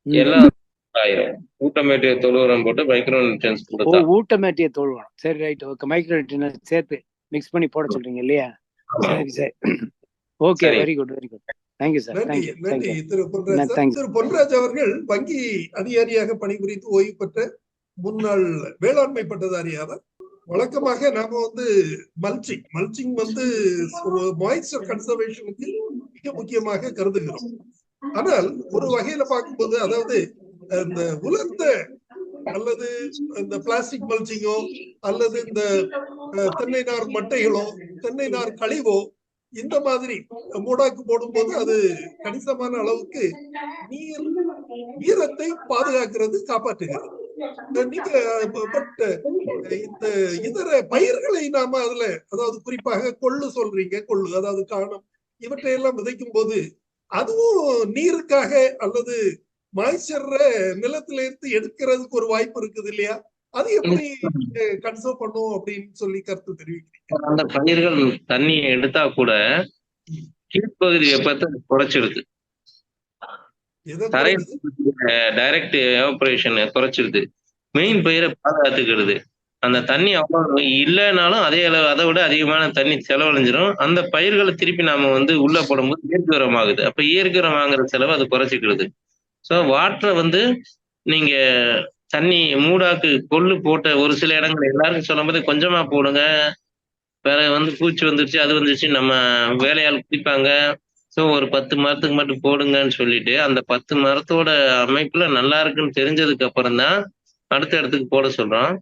எல்லாம் ஆயிரும். ஊட்டமேட்டிய தொழு உரம் போட்டு மைக்ரோ நியூட்ரியன்ஸ் கொடுத்தா. ஊட்டமேட்டிய தொழு உரம். சரி ரைட். ஓகே. மைக்ரோ நியூட்ரியன்ஸ் சேர்த்து மிக்ஸ் பண்ணி போட சொல்றீங்க இல்லையா? சரி சரி. Okay. Very good very good. Thank you sir. நன்றி திரு பொன்ராஜ் அவர்கள் வங்கி அதிகாரியாக பணிபுரிந்து ஓய்வு பெற்ற முன்னாள் வேளாண்மை பட்டதாரியாவர். வழக்கமாக நாம வந்து மல்ச்சிங் வந்து மாய்ஸ்சர் கன்சர்வேஷனுக்கு மிக முக்கியமாக கருதுகிறோம். ஆனால் ஒரு வகையில பார்க்கும்போது, அதாவது இந்த உலர்ந்த அல்லது இந்த பிளாஸ்டிக் மல்ச்சிங்கோ அல்லது இந்த தென்னை நார் மட்டைகளோ தென்னை நார் கழிவோ இந்த மாதிரி மூடாக்கு போடும்போது அது கணிசமான அளவுக்கு நீர் ஈரத்தை பாதுகாக்கிறது, காப்பாற்றுகிறது. நீங்க இந்த இதர பயிர்களை நாம அதுல, அதாவது குறிப்பாக கொள்ளு சொல்றீங்க, கொள்ளு அதாவது காணம், இவற்றையெல்லாம் விதைக்கும் போது அதுவும் நீருக்காக அல்லது மாய்ச்சர் நிலத்தில இருந்து எடுக்கிறதுக்கு ஒரு வாய்ப்பு இருக்குது இல்லையா? அது எப்படி கன்சர்வ் பண்ணும் அப்படின்னு சொல்லி கருத்து தெரிவிக்கிறீங்க? அந்த பயிர்கள் தண்ணியை எடுத்தா கூட கீழ்ப்பகுதி வெப்பத்தை குறைச்சிருது. டைரக்ட் எவாபரேஷன் குறைச்சிருது. மெயின் பயிரை பாதுகாத்துக்கிறது. அந்த தண்ணி அவ்வளவு இல்லைனாலும் அதே அளவு, அதை விட அதிகமான தண்ணி செலவழிஞ்சிரும். அந்த பயிர்களை திருப்பி நாம வந்து உள்ள போடும்போது இயற்கை உரம் ஆகுது. அப்ப இயற்கை உரம் வாங்குற செலவு அது குறைச்சிக்கிறது. ஸோ வாட்டரை வந்து நீங்க தண்ணி மூடாக்கு கொள்ளு போட்ட ஒரு சில இடங்கள் எல்லாருக்கும் சொல்லும் போது கொஞ்சமா போடுங்க, வேற வந்து பூச்சி வந்துருச்சு அது வந்துருச்சு நம்ம வேலையால் குடிப்பாங்க, ஸோ ஒரு 10 மரத்துக்கு மட்டும் போடுங்கன்னு சொல்லிட்டு அந்த 10 மரத்தோட அமைப்புல நல்லா இருக்குன்னு தெரிஞ்சதுக்கு அப்புறம் தான் அடுத்த இடத்துக்கு போட சொல்றோம்.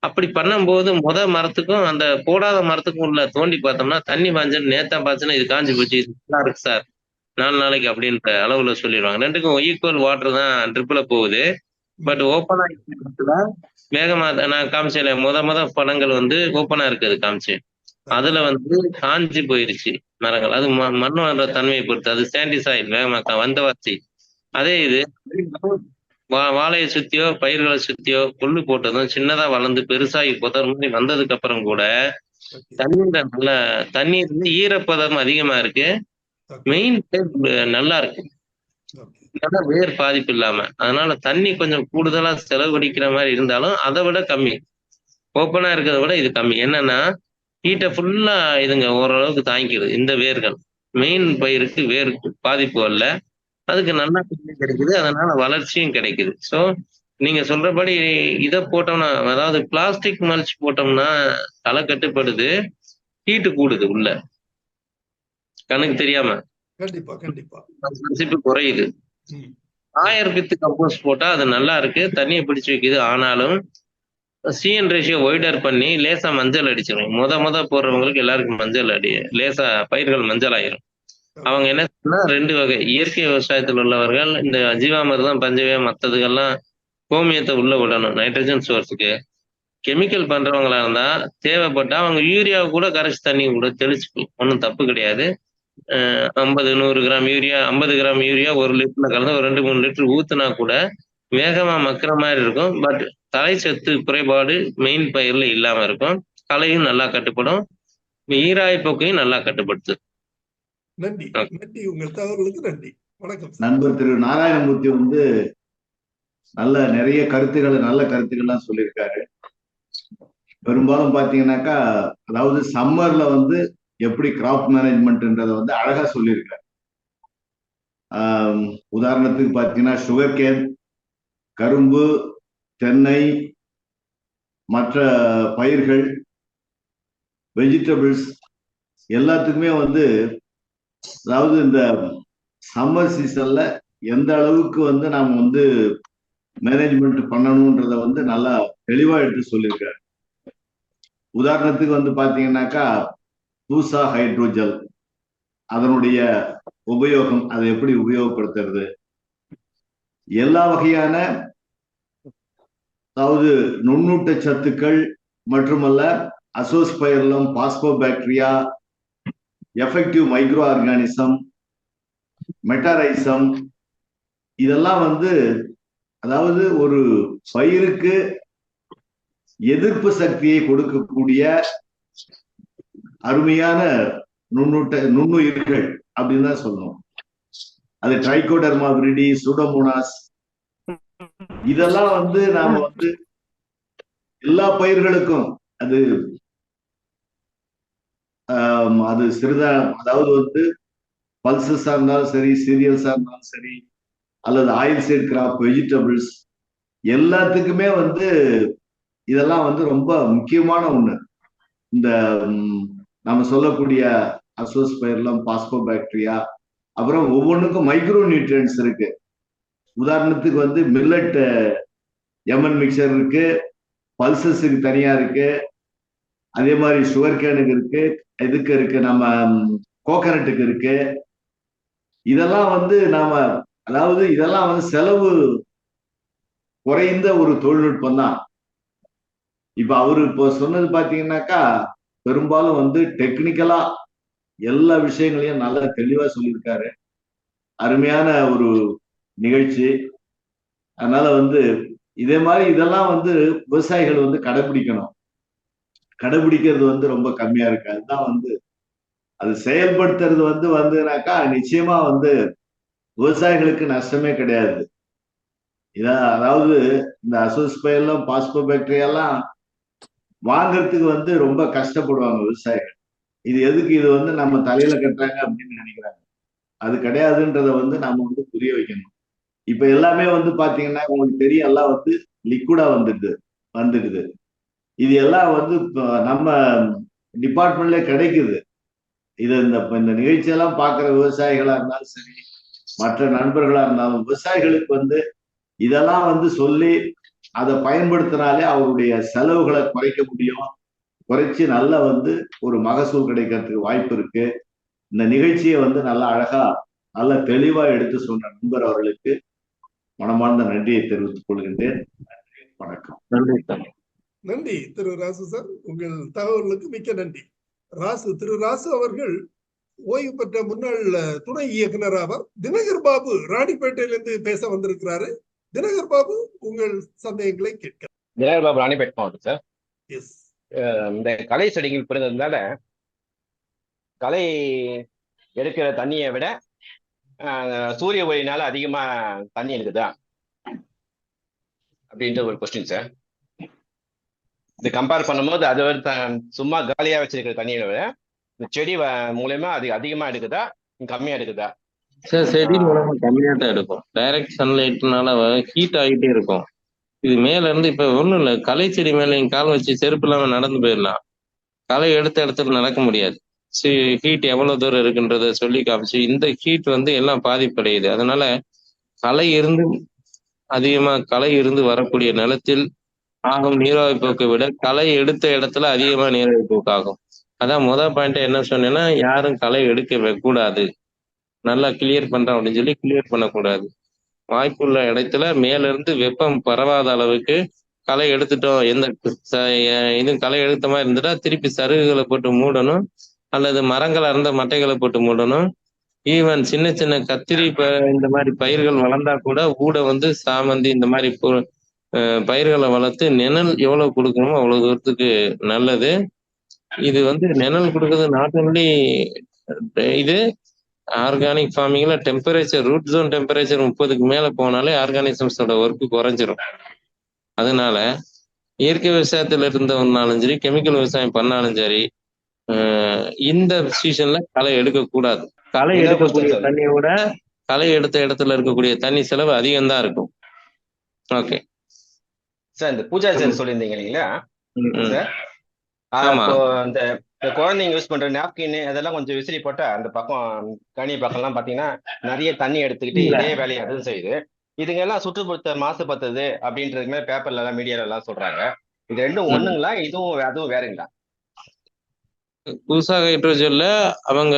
அப்படி பண்ணும்போது மரத்துக்கும் அந்த போடாத மரத்துக்கும் உள்ள தோண்டி பார்த்தோம்னா தண்ணி பாய்ஞ்சு நேத்தா பாய்ச்சுன்னா இது காஞ்சி போச்சு, இது நல்லா இருக்கு சார் 4 நாளைக்கு அப்படின்ற அளவுல சொல்லிடுவாங்க. ரெண்டுக்கும் ஈக்குவல் வாட்டர் தான் ட்ரிப்ல போகுது. பட் ஓப்பனா வேகமா நான் காமிச்சேன் முத படங்கள் வந்து ஓப்பனா இருக்குது காமிச்சேன். அதுல வந்து காஞ்சி போயிருச்சு மரங்கள். அது மண் வளர்ற தன்மையை பொறுத்து, அது சாண்டி சாயில் வேகமா வந்தவாசி. அதே இது வாழையை சுத்தியோ பயிர்களை சுத்தியோ கொள்ளு போட்டதும் சின்னதா வளர்ந்து பெருசாகி புதர் மாதிரி வந்ததுக்கு அப்புறம் கூட தண்ணீர் நல்ல தண்ணீர் வந்து ஈரப்பதம் அதிகமா இருக்கு, மெயின் நல்லா இருக்கு, வேர் பாதிப்பு இல்லாம. அதனால தண்ணி கொஞ்சம் கூடுதலா செலவழிக்கிற மாதிரி இருந்தாலும் அதை விட கம்மி. ஓப்பனா இருக்கிறத விட இது கம்மி. என்னன்னா ஹீட்டை ஃபுல்லா இதுங்க ஓரளவுக்கு தாங்கிக்குது இந்த வேர்கள். மெயின் பயிருக்கு வேர் பாதிப்பு வரல, அதுக்கு நல்லா கிடைக்குது, அதனால வளர்ச்சியும் கிடைக்குது. ஸோ நீங்க சொல்றபடி இதை போட்டோம்னா, அதாவது பிளாஸ்டிக் மல்ச் போட்டோம்னா களை கட்டுப்படுது, ஹீட்டு கூடுது உள்ள கண்ணுக்கு தெரியாம, குறையுது. 1000 பித்து கம்போஸ்ட் போட்டா அது நல்லா இருக்கு, தண்ணியை பிடிச்சு வைக்குது. ஆனாலும் சிஎன் ரேஷியோ ஒய்டர் பண்ணி லேசா மஞ்சள் அடிச்சிடும். முத போடுறவங்களுக்கு எல்லாருக்கும் மஞ்சள் லேசா பயிர்கள் மஞ்சள் ஆயிரும். அவங்க என்ன சொன்னா 2 வகை இயற்கை விவசாயத்தில் உள்ளவர்கள் இந்த ஜீவாமிர்தம் பஞ்சவே மற்றதுக்கெல்லாம் கோமியத்தை உள்ள விடணும் நைட்ரஜன் சோர்ஸுக்கு. கெமிக்கல் பண்றவங்களா இருந்தா தேவைப்பட்டா அவங்க யூரியா கூட கரைச்சி தண்ணி கூட தெளிச்சுக்கும், ஒன்றும் தப்பு கிடையாது. 50-100 கிராம் யூரியா 50 கிராம் யூரியா 1 லிட்டர்ல கலந்து ஒரு 2-3 லிட்டர் ஊத்துனா கூட வேகமா மக்கிற மாதிரி இருக்கும். பட் தலை சத்து குறைபாடு மெயின் பயிர்ல இல்லாம இருக்கும், களையும் நல்லா கட்டுப்படும், ஈராய்ப்போக்கையும் நல்லா கட்டுப்படுத்து. நன்றி நன்றி, உங்கள் தகவலுக்கு நன்றி. வணக்கம். நண்பர் திரு நாராயணமூர்த்தி வந்து நிறைய நல்ல கருத்துக்கள்லாம் சொல்லியிருக்காரு. பெரும்பாலும் பாத்தீங்கன்னாக்கா, அதாவது சம்மர்ல வந்து எப்படி கிராப் மேனேஜ்மெண்ட்ன்றத வந்து அழகா சொல்லியிருக்காரு. உதாரணத்துக்கு பாத்தீங்கன்னா சுகர் கேன், கரும்பு, தென்னை, மற்ற பயிர்கள் வெஜிடபிள்ஸ் எல்லாத்துக்குமே வந்து, அதாவது இந்த சம்மர் சீசன்ல எந்த அளவுக்கு வந்து நாம் வந்து மேனேஜ்மெண்ட் பண்ணணும்ன்றத வந்து நல்லா தெளிவா எடுத்து சொல்லியிருக்காரு. உதாரணத்துக்கு வந்து பாத்தீங்கன்னாக்கா பூசா ஹைட்ரோஜல், அதனுடைய உபயோகம், அதை எப்படி உபயோகப்படுத்துறது, எல்லா வகையான அதாவது நுண்ணூட்ட சத்துக்கள் மட்டுமல்ல, azospirillum, phosphobacteria, effective micro organism, metarhizium, இதெல்லாம் வந்து அதாவது ஒரு பயிருக்கு எதிர்ப்பு சக்தியை கொடுக்கக்கூடிய அருமையான நுண்ணுயிர்கள் அப்படின்னு தான் சொல்லணும். அது ட்ரைகோடர்மா விரிடி, சூடோமோனாஸ், இதெல்லாம் வந்து நாம வந்து எல்லா பயிர்களுக்கும் அது அது அதாவது வந்து பல்சஸா இருந்தாலும் சரி, சீரியல்ஸா இருந்தாலும் சரி, அல்லது ஆயில் சைட் கிராப், வெஜிடபிள்ஸ், எல்லாத்துக்குமே வந்து இதெல்லாம் வந்து ரொம்ப முக்கியமான ஒண்ணு. இந்த நம்ம சொல்லக்கூடிய அசோஸ்பைரலம், பாஸ்போபாக்டீரியா, அப்புறம் ஒவ்வொன்றுக்கும் மைக்ரோ நியூட்ரியன்ஸ் இருக்கு. உதாரணத்துக்கு வந்து மில்லட் எமன் மிக்சர் இருக்கு, பல்சஸுக்கு தனியா இருக்கு, அதே மாதிரி சுகர் கேனுக்கு இருக்கு, இதுக்கு இருக்கு, நம்ம கோகனட்டுக்கு இருக்கு. இதெல்லாம் வந்து நாம அதாவது இதெல்லாம் வந்து செலவு குறைந்த ஒரு தொழில்நுட்பம் தான். இப்ப அவரு இப்போ சொன்னது பாத்தீங்கன்னாக்கா பெரும்பாலும் வந்து டெக்னிக்கலா எல்லா விஷயங்களையும் நல்லா தெளிவா சொல்லியிருக்காரு. அருமையான ஒரு நிகழ்ச்சி. அதனால வந்து இதே மாதிரி இதெல்லாம் வந்து விவசாயிகள் வந்து கடைபிடிக்கணும். கடைபிடிக்கிறது வந்து ரொம்ப கம்மியா இருக்கு. அதுதான் வந்து அது செயல்படுத்துறது வந்துனாக்கா நிச்சயமா வந்து விவசாயிகளுக்கு நஷ்டமே கிடையாது. அதாவது இந்த அசோஸ்பைரலம், பாஸ்போபாக்டீரியாலாம் வாங்கறதுக்கு வந்து ரொம்ப கஷ்டப்படுவாங்க விவசாயிகள். இது எதுக்கு இது வந்து நம்ம தலையில கட்டுறாங்க அப்படின்னு நினைக்கிறாங்க. அது கிடையாதுன்றத வந்து நாம வந்து புரிய வைக்கணும். இப்ப எல்லாமே வந்து பாத்தீங்கன்னா உங்களுக்கு தெரியும், எல்லாம் வந்து லிக்விடா வந்துடுது. இது எல்லாம் வந்து நம்ம டிபார்ட்மெண்ட்ல கிடைக்குது. இது இந்த நிகழ்ச்சியெல்லாம் பார்க்குற விவசாயிகளா இருந்தாலும் சரி, மற்ற நண்பர்களா இருந்தாலும், விவசாயிகளுக்கு வந்து இதெல்லாம் வந்து சொல்லி அதை பயன்படுத்தினாலே அவருடைய செலவுகளை குறைக்க முடியும். குறைச்சி நல்ல வந்து ஒரு மகசூல் கிடைக்கிறதுக்கு வாய்ப்பு இருக்கு. இந்த நிகழ்ச்சியை வந்து நல்லா அழகா நல்ல தெளிவா எடுத்து சொன்ன நண்பர் அவர்களுக்கு மனமார்ந்த நன்றியை தெரிவித்துக் கொள்கின்றேன். நன்றி, வணக்கம். நன்றி திரு ராசு சார், உங்கள் தகவல்களுக்கு மிக்க நன்றி. திரு ராசு அவர்கள் ஓய்வு பெற்ற முன்னாள் துணை இயக்குனர் ஆவார். தினகர் பாபு ராணிப்பேட்டையிலிருந்து பேச வந்திருக்கிறாரு. தினகர் பாபு, உங்கள் சந்தேகங்களை கேட்க. தினகர் பாபு, ராணிப்பேட்டை மாவட்டம் சார். எஸ். இந்த களை செடிகள் பிறந்ததுனால களை எடுக்கிற தண்ணியை விட சூரிய ஒளினால அதிகமா தண்ணி எடுக்குதா அப்படின்ற ஒரு கொஸ்டின் சார். இது கம்பேர் பண்ணும்போது அதை விட சும்மா காலியா வச்சிருக்கிற தண்ணியை விட இந்த செடி மூலயமா அது அதிகமா எடுக்குதா, கம்மியா எடுக்குதா? சார், செடி மூலமா கம்மியா தான் எடுக்கும். டைரக்ட் சன்லைட்னால ஹீட் ஆகிட்டே இருக்கும். இது மேல இருந்து இப்ப ஒண்ணும் இல்லை, களை செடி மேல நீங்க கால் வச்சு செருப்பு இல்லாம நடந்து போயிடலாம். களை எடுத்த இடத்துல நடக்க முடியாது. ஹீட் எவ்வளவு தூரம் இருக்குன்றத சொல்லி காமிச்சு இந்த ஹீட் வந்து எல்லாம் பாதிப்படையுது. அதனால களை இருந்து வரக்கூடிய நிலத்தில் ஆகும் நீராவி போக்கை விட களை எடுத்த இடத்துல அதிகமா நீராவி போக்கு ஆகும். அதான் முதல் பாயிண்ட் என்ன சொன்னேன்னா, யாரும் களை எடுக்க கூடாது, நல்லா கிளியர் பண்றோம் அப்படின்னு சொல்லி கிளியர் பண்ணக்கூடாது. வாய்ப்புள்ள இடத்துல மேல இருந்து வெப்பம் பரவாத அளவுக்கு களை எடுத்துட்டோம். இதுவும் களை எடுத்த மாதிரி இருந்துட்டா திருப்பி சருகுகளை போட்டு மூடணும், அல்லது மரங்களா இருந்த மட்டைகளை போட்டு மூடணும். ஈவன் சின்ன சின்ன கத்திரி இந்த மாதிரி பயிர்கள் வளர்ந்தா கூட ஊட வந்து சாமந்தி இந்த மாதிரி பயிர்களை வளர்த்து நிழல் எவ்வளவு கொடுக்கணுமோ அவ்வளவு தூரத்துக்கு நல்லது. இது வந்து நிழல் கொடுக்குறது நாட் ஒன்லி இது ஆர்கானிக் ஃபார்மிங்ல டெம்பரேச்சர், ரூட் ஜோன் டெம்பரேச்சர் 30க்கு மேல போனாலே ஆர்கானிசம்ஸோட ஒர்க்கு குறைஞ்சிரும். அதனால இயற்கை விவசாயத்துல இருந்தவனாலும் சரி, கெமிக்கல் விவசாயம் பண்ணாலும் சரி, இந்த சீசன்ல களை எடுக்கக்கூடாது. களை எடுக்கக்கூடிய தண்ணியை விட களை எடுத்த இடத்துல இருக்கக்கூடிய தண்ணி செலவு அதிகம்தான் இருக்கும். ஓகே சார், இந்த பூஜா சார் சொல்லியிருந்தீங்க இல்லைங்களா சார்? இந்த இந்த குழந்தைங்க யூஸ் பண்ற நாப்கின் அதெல்லாம் கொஞ்சம் விசிறி போட்டா அந்த பக்கம் கனி பக்கம்லாம் பாத்தீங்கன்னா நிறைய தண்ணி எடுத்துக்கிட்டு இல்ல. இதே வேலையை அதுவும் செய்யுது. இதுங்கெல்லாம் சுற்றுப்புறத்தை மாசுபடுத்துது அப்படின்றது மாதிரி பேப்பர்ல எல்லாம் மீடியால எல்லாம் சொல்றாங்க. இது ரெண்டும் ஒண்ணுங்களா, இதுவும் அதுவும் வேறுங்களா? பூசா ஹைட்ரோஜெல்ல அவங்க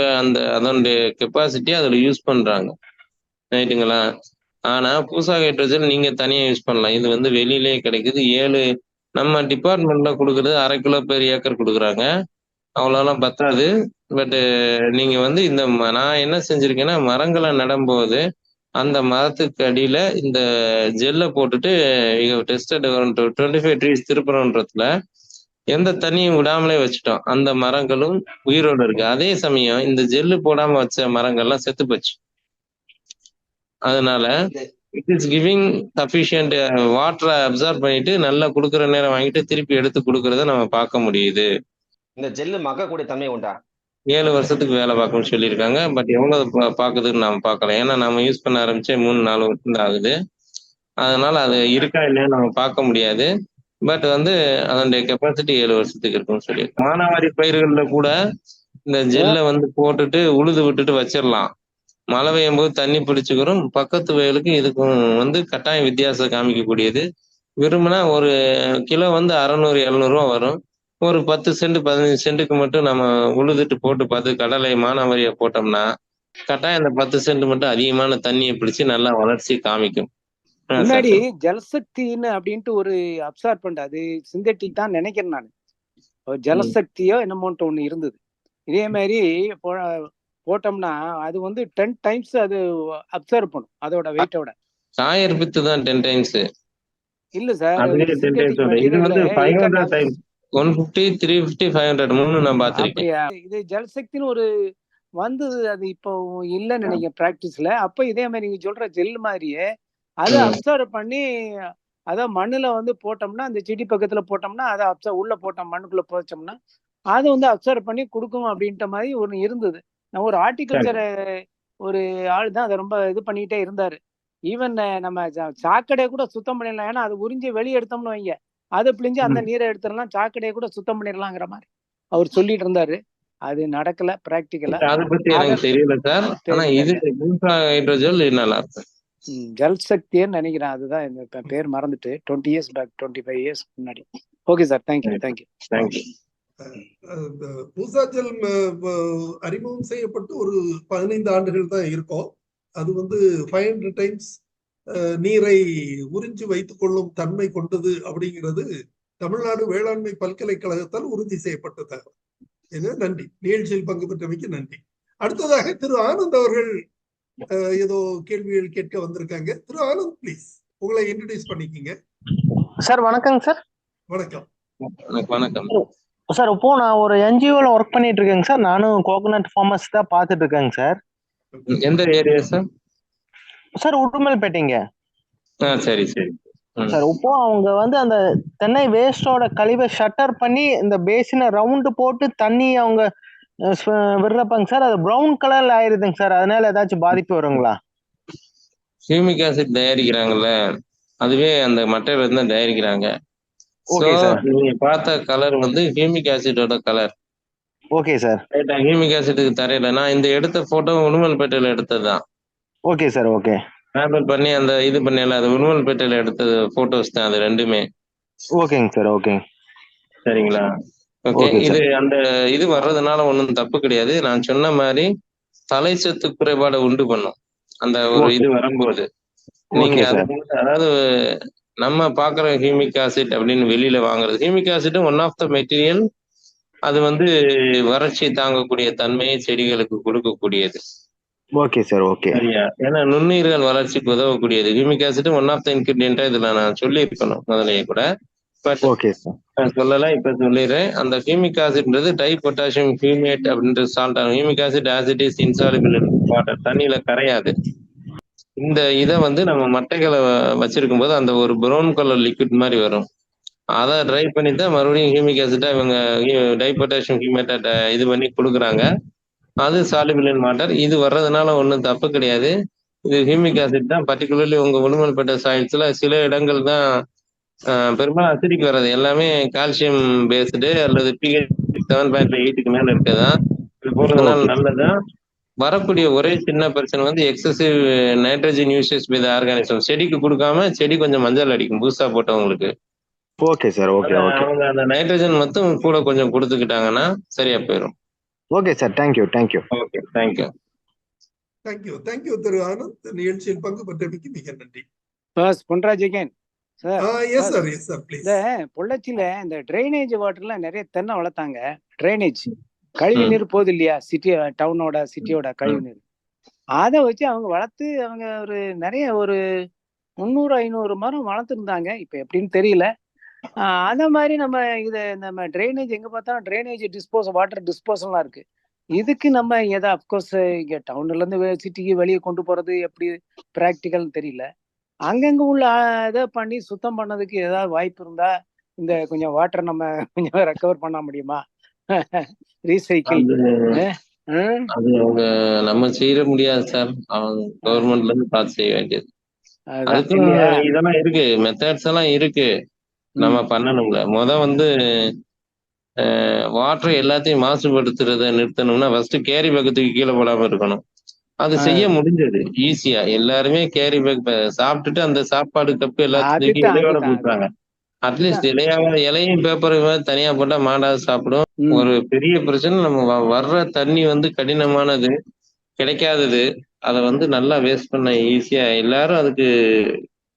அதனுடைய கெப்பாசிட்டி அதுல யூஸ் பண்றாங்க, ரைட்டுங்களா? ஆனா பூசா ஹைட்ரோஜன் நீங்க தனியா யூஸ் பண்ணலாம். இது வந்து வெளியிலேயே கிடைக்குது. 7 நம்ம டிபார்ட்மெண்ட்ல கொடுக்குறது 1/2 கிலோ பெர் ஏக்கர் கொடுக்குறாங்க. அவ்வளோலாம் பத்தாது. பட்டு நீங்க வந்து நான் என்ன செஞ்சிருக்கேன்னா, மரங்களை நடும்போது அந்த மரத்துக்கு அடியில இந்த ஜெல்ல போட்டுட்டு டெஸ்டட் 25 ட்ரீஸ் திருப்பரன்றதுல எந்த தண்ணியும் விடாமலே வச்சுட்டோம். அந்த மரங்களும் உயிரோடு இருக்கு. அதே சமயம் இந்த ஜெல்லு போடாம வச்ச மரங்கள்லாம் செத்து போச்சு. அதனால இட் இஸ் கிவிங் சஃபிஷியன்ட் வாட்டரை அப்சர்வ் பண்ணிட்டு நல்லா கொடுக்குற நேரம் வாங்கிட்டு திருப்பி எடுத்து கொடுக்கறத நம்ம பார்க்க முடியுது. இந்த ஜெல்லு மக்கக்கூடிய தன்மை உண்டா? 7 வருஷத்துக்கு வேலை பார்க்கும்னு சொல்லியிருக்காங்க. பட் எவ்வளவு பார்க்குதுன்னு நாம பார்க்கல. ஏன்னா நம்ம யூஸ் பண்ண ஆரம்பிச்சே 3-4 வருஷம் தான் ஆகுது. அதனால அது இருக்கா இல்லையா நம்ம பார்க்க முடியாது. பட் வந்து அதனுடைய கெப்பாசிட்டி 7 வருஷத்துக்கு இருக்கும்னு சொல்லியிருக்காங்க. மானாவாரி பயிர்கள்ல கூட இந்த ஜெல்லை வந்து போட்டுட்டு உழுது விட்டுட்டு வச்சிடலாம். மழை பெய்யும் போது தண்ணி பிடிச்சுக்கிறோம். பக்கத்து வயலுக்கு இதுக்கும் வந்து கட்டாயம் வித்தியாசம் காமிக்கக்கூடியது. விரும்பினா ஒரு கிலோ வந்து 600-700 ரூபா வரும். ஒரு 10 சென்ட் 15 சென்ட்டுக்கு மட்டும் நம்ம உழுதுட்டு போட்டு பார்த்து கடலை மானாவாரியா போட்டோம்னா கட்டாயம் அந்த 10 சென்ட் மட்டும் அதிகமான தண்ணியை பிடிச்சு நல்லா வளர்ச்சி காமிக்கும். முன்னாடி ஜலசக்தின்னு அப்படின்ட்டு ஒரு அப்சார்பண்ட், அது சிந்தட்டிக் தான் நினைக்கிறேன் நான். ஜலசக்தியோ என்னமோன்ட்டு ஒண்ணு இருந்தது. இதே மாதிரி போட்டோம்னா அது வந்து 10 டைம்ஸ் அது அப்சர்வ் பண்ணும் அதோட வெயிட்டோட. சாயர் பித்து தான் 10 டைம்ஸ். இல்ல சார், அதுவே 10 டைம்ஸ். இது வந்து 500 டைம்ஸ். 150, 350, 500 மூணு நான் பார்த்திருக்கேன். அப்படியா? இது ஜலசக்தின்னு ஒரு வந்தது, அது இப்போ இல்லைன்னு நினைக்கிறேன் பிராக்டிஸ்ல. அப்ப இதே மாதிரி நீங்க சொல்ற ஜெல் மாதிரியே அதை அப்சர்வ் பண்ணி அதான் மண்ணுல வந்து போட்டோம்னா, அந்த செடி பக்கத்துல போட்டோம்னா அதை உள்ள போட்டோம் மண்ணுக்குள்ள போச்சோம்னா அதை வந்து அப்சர்வ் பண்ணி கொடுக்கும் அப்படின்ற மாதிரி ஒண்ணு இருந்தது. நான் ஒரு ஹார்டிகல்ச்சர் ஒரு ஆள் தான் அதை ரொம்ப இது பண்ணிக்கிட்டே இருந்தாரு. ஈவன் நம்ம சாக்கடையை கூட சுத்தம் பண்ணிடலாம். ஏன்னா அது உறிஞ்சி வெளியே எடுத்தோம்னு வைங்க, அதை பிழிஞ்சு அந்த நீரை எடுத்துடலாம், சாக்கடையை கூட சுத்தம் பண்ணிடலாங்கிற மாதிரி அவர் சொல்லிட்டு இருந்தாரு. அது நடக்கல பிராக்டிக்கலா. அதை பத்தி எனக்கு தெரியல சார். ஆனா இது பூசா ஹைட்ரோஜெல் நல்லா இருக்கு. ஜல்சக்தின்னு நினைக்கிறேன். அதுதான் இந்த பேர் மறந்துட்டு 20 இயர்ஸ் பேக், 25 இயர்ஸ் முன்னாடி. Okay sir, thank you. Pusa gel அறிமுகம் செய்யப்பட்டு ஒரு 15 ஆண்டுகள் தான் இருக்கும். அது வந்து 500 டைம்ஸ் நீரை உறிஞ்சி வைத்துக் கொள்ளும் தன்மை கொண்டது அப்படிங்கிறது தமிழ்நாடு வேளாண்மை பல்கலைக்கழகத்தால் உறுதி செய்யப்பட்டது. நன்றி. நிகழ்ச்சியில் பங்கு பெற்றமைக்கு நன்றி. அடுத்ததாக திரு ஆனந்த் அவர்கள் ஏதோ கேள்விகள் கேட்க வந்திருக்காங்க. திரு ஆனந்த், பிளீஸ் உங்களை இன்ட்ரோடியூஸ் பண்ணிக்கீங்க. சார் வணக்கங்க சார். வணக்கம். வணக்கம் சார். இப்போ நான் ஒரு என்ஜிஓல ஒர்க் பண்ணிட்டு இருக்கேங்க சார். நானும் கோகோனட் ஃபார்மர்ஸ் தான் பார்த்துட்டு இருக்கேங்க சார். எந்த ஏரியா சார்? சார் உடுமல்பேட்டைங்க. சரி சார், இப்போ அவங்க வந்து அந்த தென்னை வேஸ்டோட கழிவை ஷட்டர் பண்ணி இந்த பேசினை ரவுண்டு போட்டு தண்ணி அவங்க விடுறப்பாங்க சார். அது ப்ரௌன் கலர்ல ஆயிருதுங்க சார். அதனால ஏதாச்சும் பாதிப்பு வருங்களா? ஹியூமிக் ஆசிட் தயாரிக்கிறாங்கல்ல, அதுவே அந்த மட்டையில இருந்து தயாரிக்கிறாங்க. நீங்க பார்த்த கலர் வந்து ஹியூமிக் ஆசிடோட கலர். Okay sir. ஹியூமிக் ஆசிட்டுக்கு தரையில நான் இந்த எடுத்த போட்டோ உடுமல்பேட்டையில எடுத்ததுதான். Okay sir. ஓகே. சாம்பிள் பண்ணி அந்த இது பண்ணல, அது உடுமல்பேட்டையில எடுத்தது போட்டோஸ் தான் அது ரெண்டுமே. ஓகேங்க சார். ஓகே. சரிங்களா? ஓகே. இது அந்த இது வர்றதுனால ஒன்றும் தப்பு கிடையாது. நான் சொன்ன மாதிரி தலை சத்து குறைபாடை உண்டு பண்ணும் அந்த ஒரு இது வரும்போது. நீங்க அதாவது நம்ம பாக்குற ஹியூமிக் ஆசிட் அப்படின்னு வெளியில வாங்குறது, humic acid one of the material. அது வந்து வறட்சி தாங்கக்கூடிய தன்மையை செடிகளுக்கு கொடுக்கக்கூடியது. Okay sir. ஓகே. சரியா? ஏன்னா நுண்ணுயிர்கள் வளர்ச்சிக்கு உதவக்கூடியது. Humic acid one of the இன்கிரிடியன்டா இதுல நான் சொல்லி இருக்கணும் முதலையே கூட. பட் நான் சொல்லல, இப்ப சொல்லிடுறேன். அந்த ஹியூமிக் ஆசிட்ன்றது டை பொட்டாசியம் ஹியூமேட் அப்படின்ற salt. Humic acid acid is insoluble in water, தண்ணியில கரையாது. இந்த இதை வந்து நம்ம மட்டைகளை வச்சிருக்கும் போது அந்த ஒரு ப்ரௌன் கலர் லிக்விட் மாதிரி வரும். அதை ட்ரை பண்ணி தான் மறுபடியும் ஹியூமிக் ஆசிட்டா இவங்க டை பொட்டாசியம் ஹியூமேட்டை இது பண்ணி கொடுக்குறாங்க. அது சாலுபிள் இன் வாட்டர். இது வர்றதுனால ஒன்றும் தப்பு கிடையாது. இது ஹியூமிக் ஆசிட் தான். பர்டிகுலர்லி உங்க உடுமல்பேட்டை சாயில்ஸ்ல சில இடங்கள் தான் பெரும்பாலும் அசிடிக் வர்றது எல்லாமே கால்சியம் பேஸ்டு அல்லது பிஹெச் 7.8க்கு மேல இருக்குதான். இது போடுறதுனால நல்லதான். வரக்கூடிய ஒரே சின்ன பிரச்சனை வந்து excessive nitrogen usage by the organism. செடிக்கு கொடுக்காம செடி கொஞ்சம் மஞ்சள் அடிக்கும் புதுசா போட்டவங்களுக்கு. Okay sir. ஓகே ஓகே அவங்க அந்த நைட்ரஜன் மட்டும் கூட கொஞ்சம் கொடுத்துக்கிட்டாங்கன்னா சரியா போயிடும். Okay sir. Thank you thank you. Okay, thank you. Thank you திரு ஆனந்த். நிகழ்ச்சியில் பங்கு பெற்றமைக்கு மிக நன்றி. Ponraj again. Sir yes sir, yes sir, please. இந்த பொள்ளாச்சியில இந்த ட்ரைனேஜ் வாட்டர்ல நிறைய தென்னை வளர்த்தாங்க. ட்ரைனேஜ் கழிவு நீர் போகுது இல்லையா, சிட்டியோட கழிவு நீர், அதை வச்சு அவங்க வளர்த்து அவங்க நிறைய ஒரு 300-500 மரம் வளர்த்துருந்தாங்க. இப்ப எப்படின்னு தெரியல. அந்த மாதிரி நம்ம ட்ரைனேஜ் எங்க பார்த்தாலும் ட்ரைனேஜ் வாட்டர் டிஸ்போசல்லாம் இருக்கு. இதுக்கு நம்ம அப்கோர்ஸ் இங்க டவுன்ல இருந்து சிட்டிக்கு வெளியே கொண்டு போறது எப்படி பிராக்டிக்கல் தெரியல. அங்கங்க உள்ள இதை பண்ணி சுத்தம் பண்ணதுக்கு ஏதாவது வாய்ப்பு இருந்தா இந்த கொஞ்சம் வாட்டர் நம்ம கொஞ்சம் ரெக்கவர் பண்ண முடியுமா? ரீசைக்கிள் அது அவங்க நம்ம செய்ய முடியாது சார். அவங்க கவர்மெண்ட்ல இருந்து பார்த்து செய்ய வேண்டியது. அதுக்கும் இதெல்லாம் இருக்கு, மெத்தட்ஸ் எல்லாம் இருக்கு, நம்ம பண்ணணும்ல. வந்து வாட்டர் எல்லாத்தையும் மாசுபடுத்துறத நிறுத்தணும்னா ஃபர்ஸ்ட் கேரி பக்கத்துக்கு கீழே போடாம இருக்கணும். அது செய்ய முடிஞ்சது ஈஸியா. எல்லாருமே கேரி பேக் சாப்பிட்டுட்டு அந்த சாப்பாடு கப்பு எல்லாத்தையும் இலையோட போட்டுறாங்க. அட்லீஸ்ட் இலையும் பேப்பர் தனியா போட்டா மாடாது சாப்பிடும். ஒரு பெரிய பிரச்சனை நம்ம வர்ற தண்ணி கடினமானது, கிடைக்காதது. அதை நல்லா வேஸ்ட் பண்ண ஈஸியா. எல்லாரும் அதுக்கு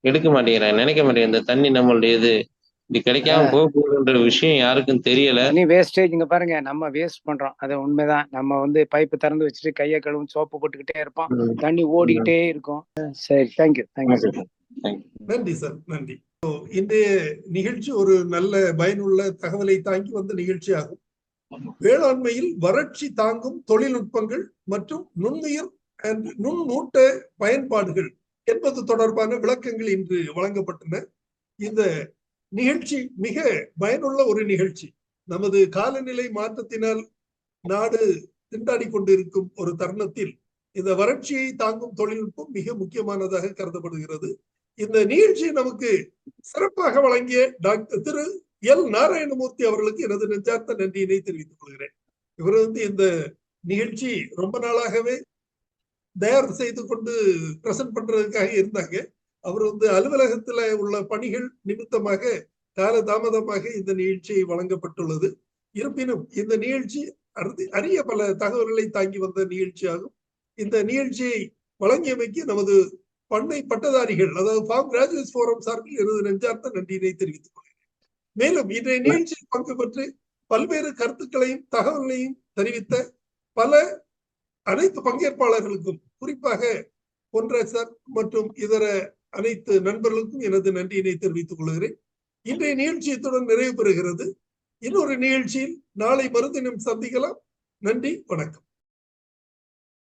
எடுக்க மாட்டேங்கிறாங்க, நினைக்க மாட்டேங்க இந்த தண்ணி நம்மளுடையது, இது கிடைக்காம போகுதுன்ற விஷயம் யாருக்கும் தெரியல. தண்ணி வேஸ்டேஜ் இங்க பாருங்க, நம்ம வேஸ்ட் பண்றோம். அது உண்மைதான். நம்ம பைப்பு திறந்து வச்சுட்டு கையை கழுவும், சோப்பு போட்டுக்கிட்டே இருப்போம், தண்ணி ஓடிக்கிட்டே இருக்கும். சரி, தேங்க்யூ. நன்றி சார், நன்றி. இன்றைய நிகழ்ச்சி ஒரு நல்ல பயனுள்ள தகவலை தாங்கி வந்த நிகழ்ச்சி ஆகும். வேளாண்மையில் வறட்சி தாங்கும் தொழில்நுட்பங்கள் மற்றும் நுண்ணுயிர் நுண்ணூட்ட பயன்பாடுகள் என்பது தொடர்பான விளக்கங்கள் இன்று வழங்கப்பட்டன. இந்த நிகழ்ச்சி மிக பயனுள்ள ஒரு நிகழ்ச்சி. நமது காலநிலை மாற்றத்தினால் நாடு திண்டாடி கொண்டிருக்கும் ஒரு தருணத்தில் இந்த வறட்சியை தாங்கும் தொழில்நுட்பம் மிக முக்கியமானதாக கருதப்படுகிறது. இந்த நிகழ்ச்சியை நமக்கு சிறப்பாக வழங்கிய டாக்டர் திரு எல் நாராயணமூர்த்தி அவர்களுக்கு எனது நெஞ்சார்த்த நன்றியினை தெரிவித்துக் கொள்கிறேன். இவர் இந்த நிகழ்ச்சி ரொம்ப நாளாகவே தயார் செய்து கொண்டு பிரசன்ட் பண்றதுக்காக இருந்தாங்க. அவர் அலுவலகத்துல உள்ள பணிகள் நிமித்தமாக காலதாமதமாக இந்த நிகழ்ச்சியை வழங்கப்பட்டுள்ளது. இருப்பினும் இந்த நிகழ்ச்சி அரிய பல தகவல்களை தாங்கி வந்த நிகழ்ச்சியாகும். இந்த நிகழ்ச்சியை வழங்கியமைக்கு நமது பண்ணை பட்டதாரிகள், அதாவது ஃபார்ம் கிராஜுவேட்ஸ் ஃபோரம் சார்பில் எனது நெஞ்சார்த்த நன்றியினை தெரிவித்துக் கொள்கிறேன். மேலும் இன்றைய நிகழ்ச்சியில் பங்கு பெற்று பல்வேறு கருத்துக்களையும் தகவல்களையும் தெரிவித்த அனைத்து பங்கேற்பாளர்களுக்கும், குறிப்பாக பொன்ராஜ் சார் மற்றும் இதர அனைத்து நண்பர்களுக்கும் எனது நன்றியினை தெரிவித்துக் கொள்கிறேன். இன்றைய நிகழ்ச்சி இத்துடன் நிறைவு பெறுகிறது. இன்னொரு நிகழ்ச்சியில் நாளை மறுதினம் சந்திக்கலாம். நன்றி, வணக்கம்.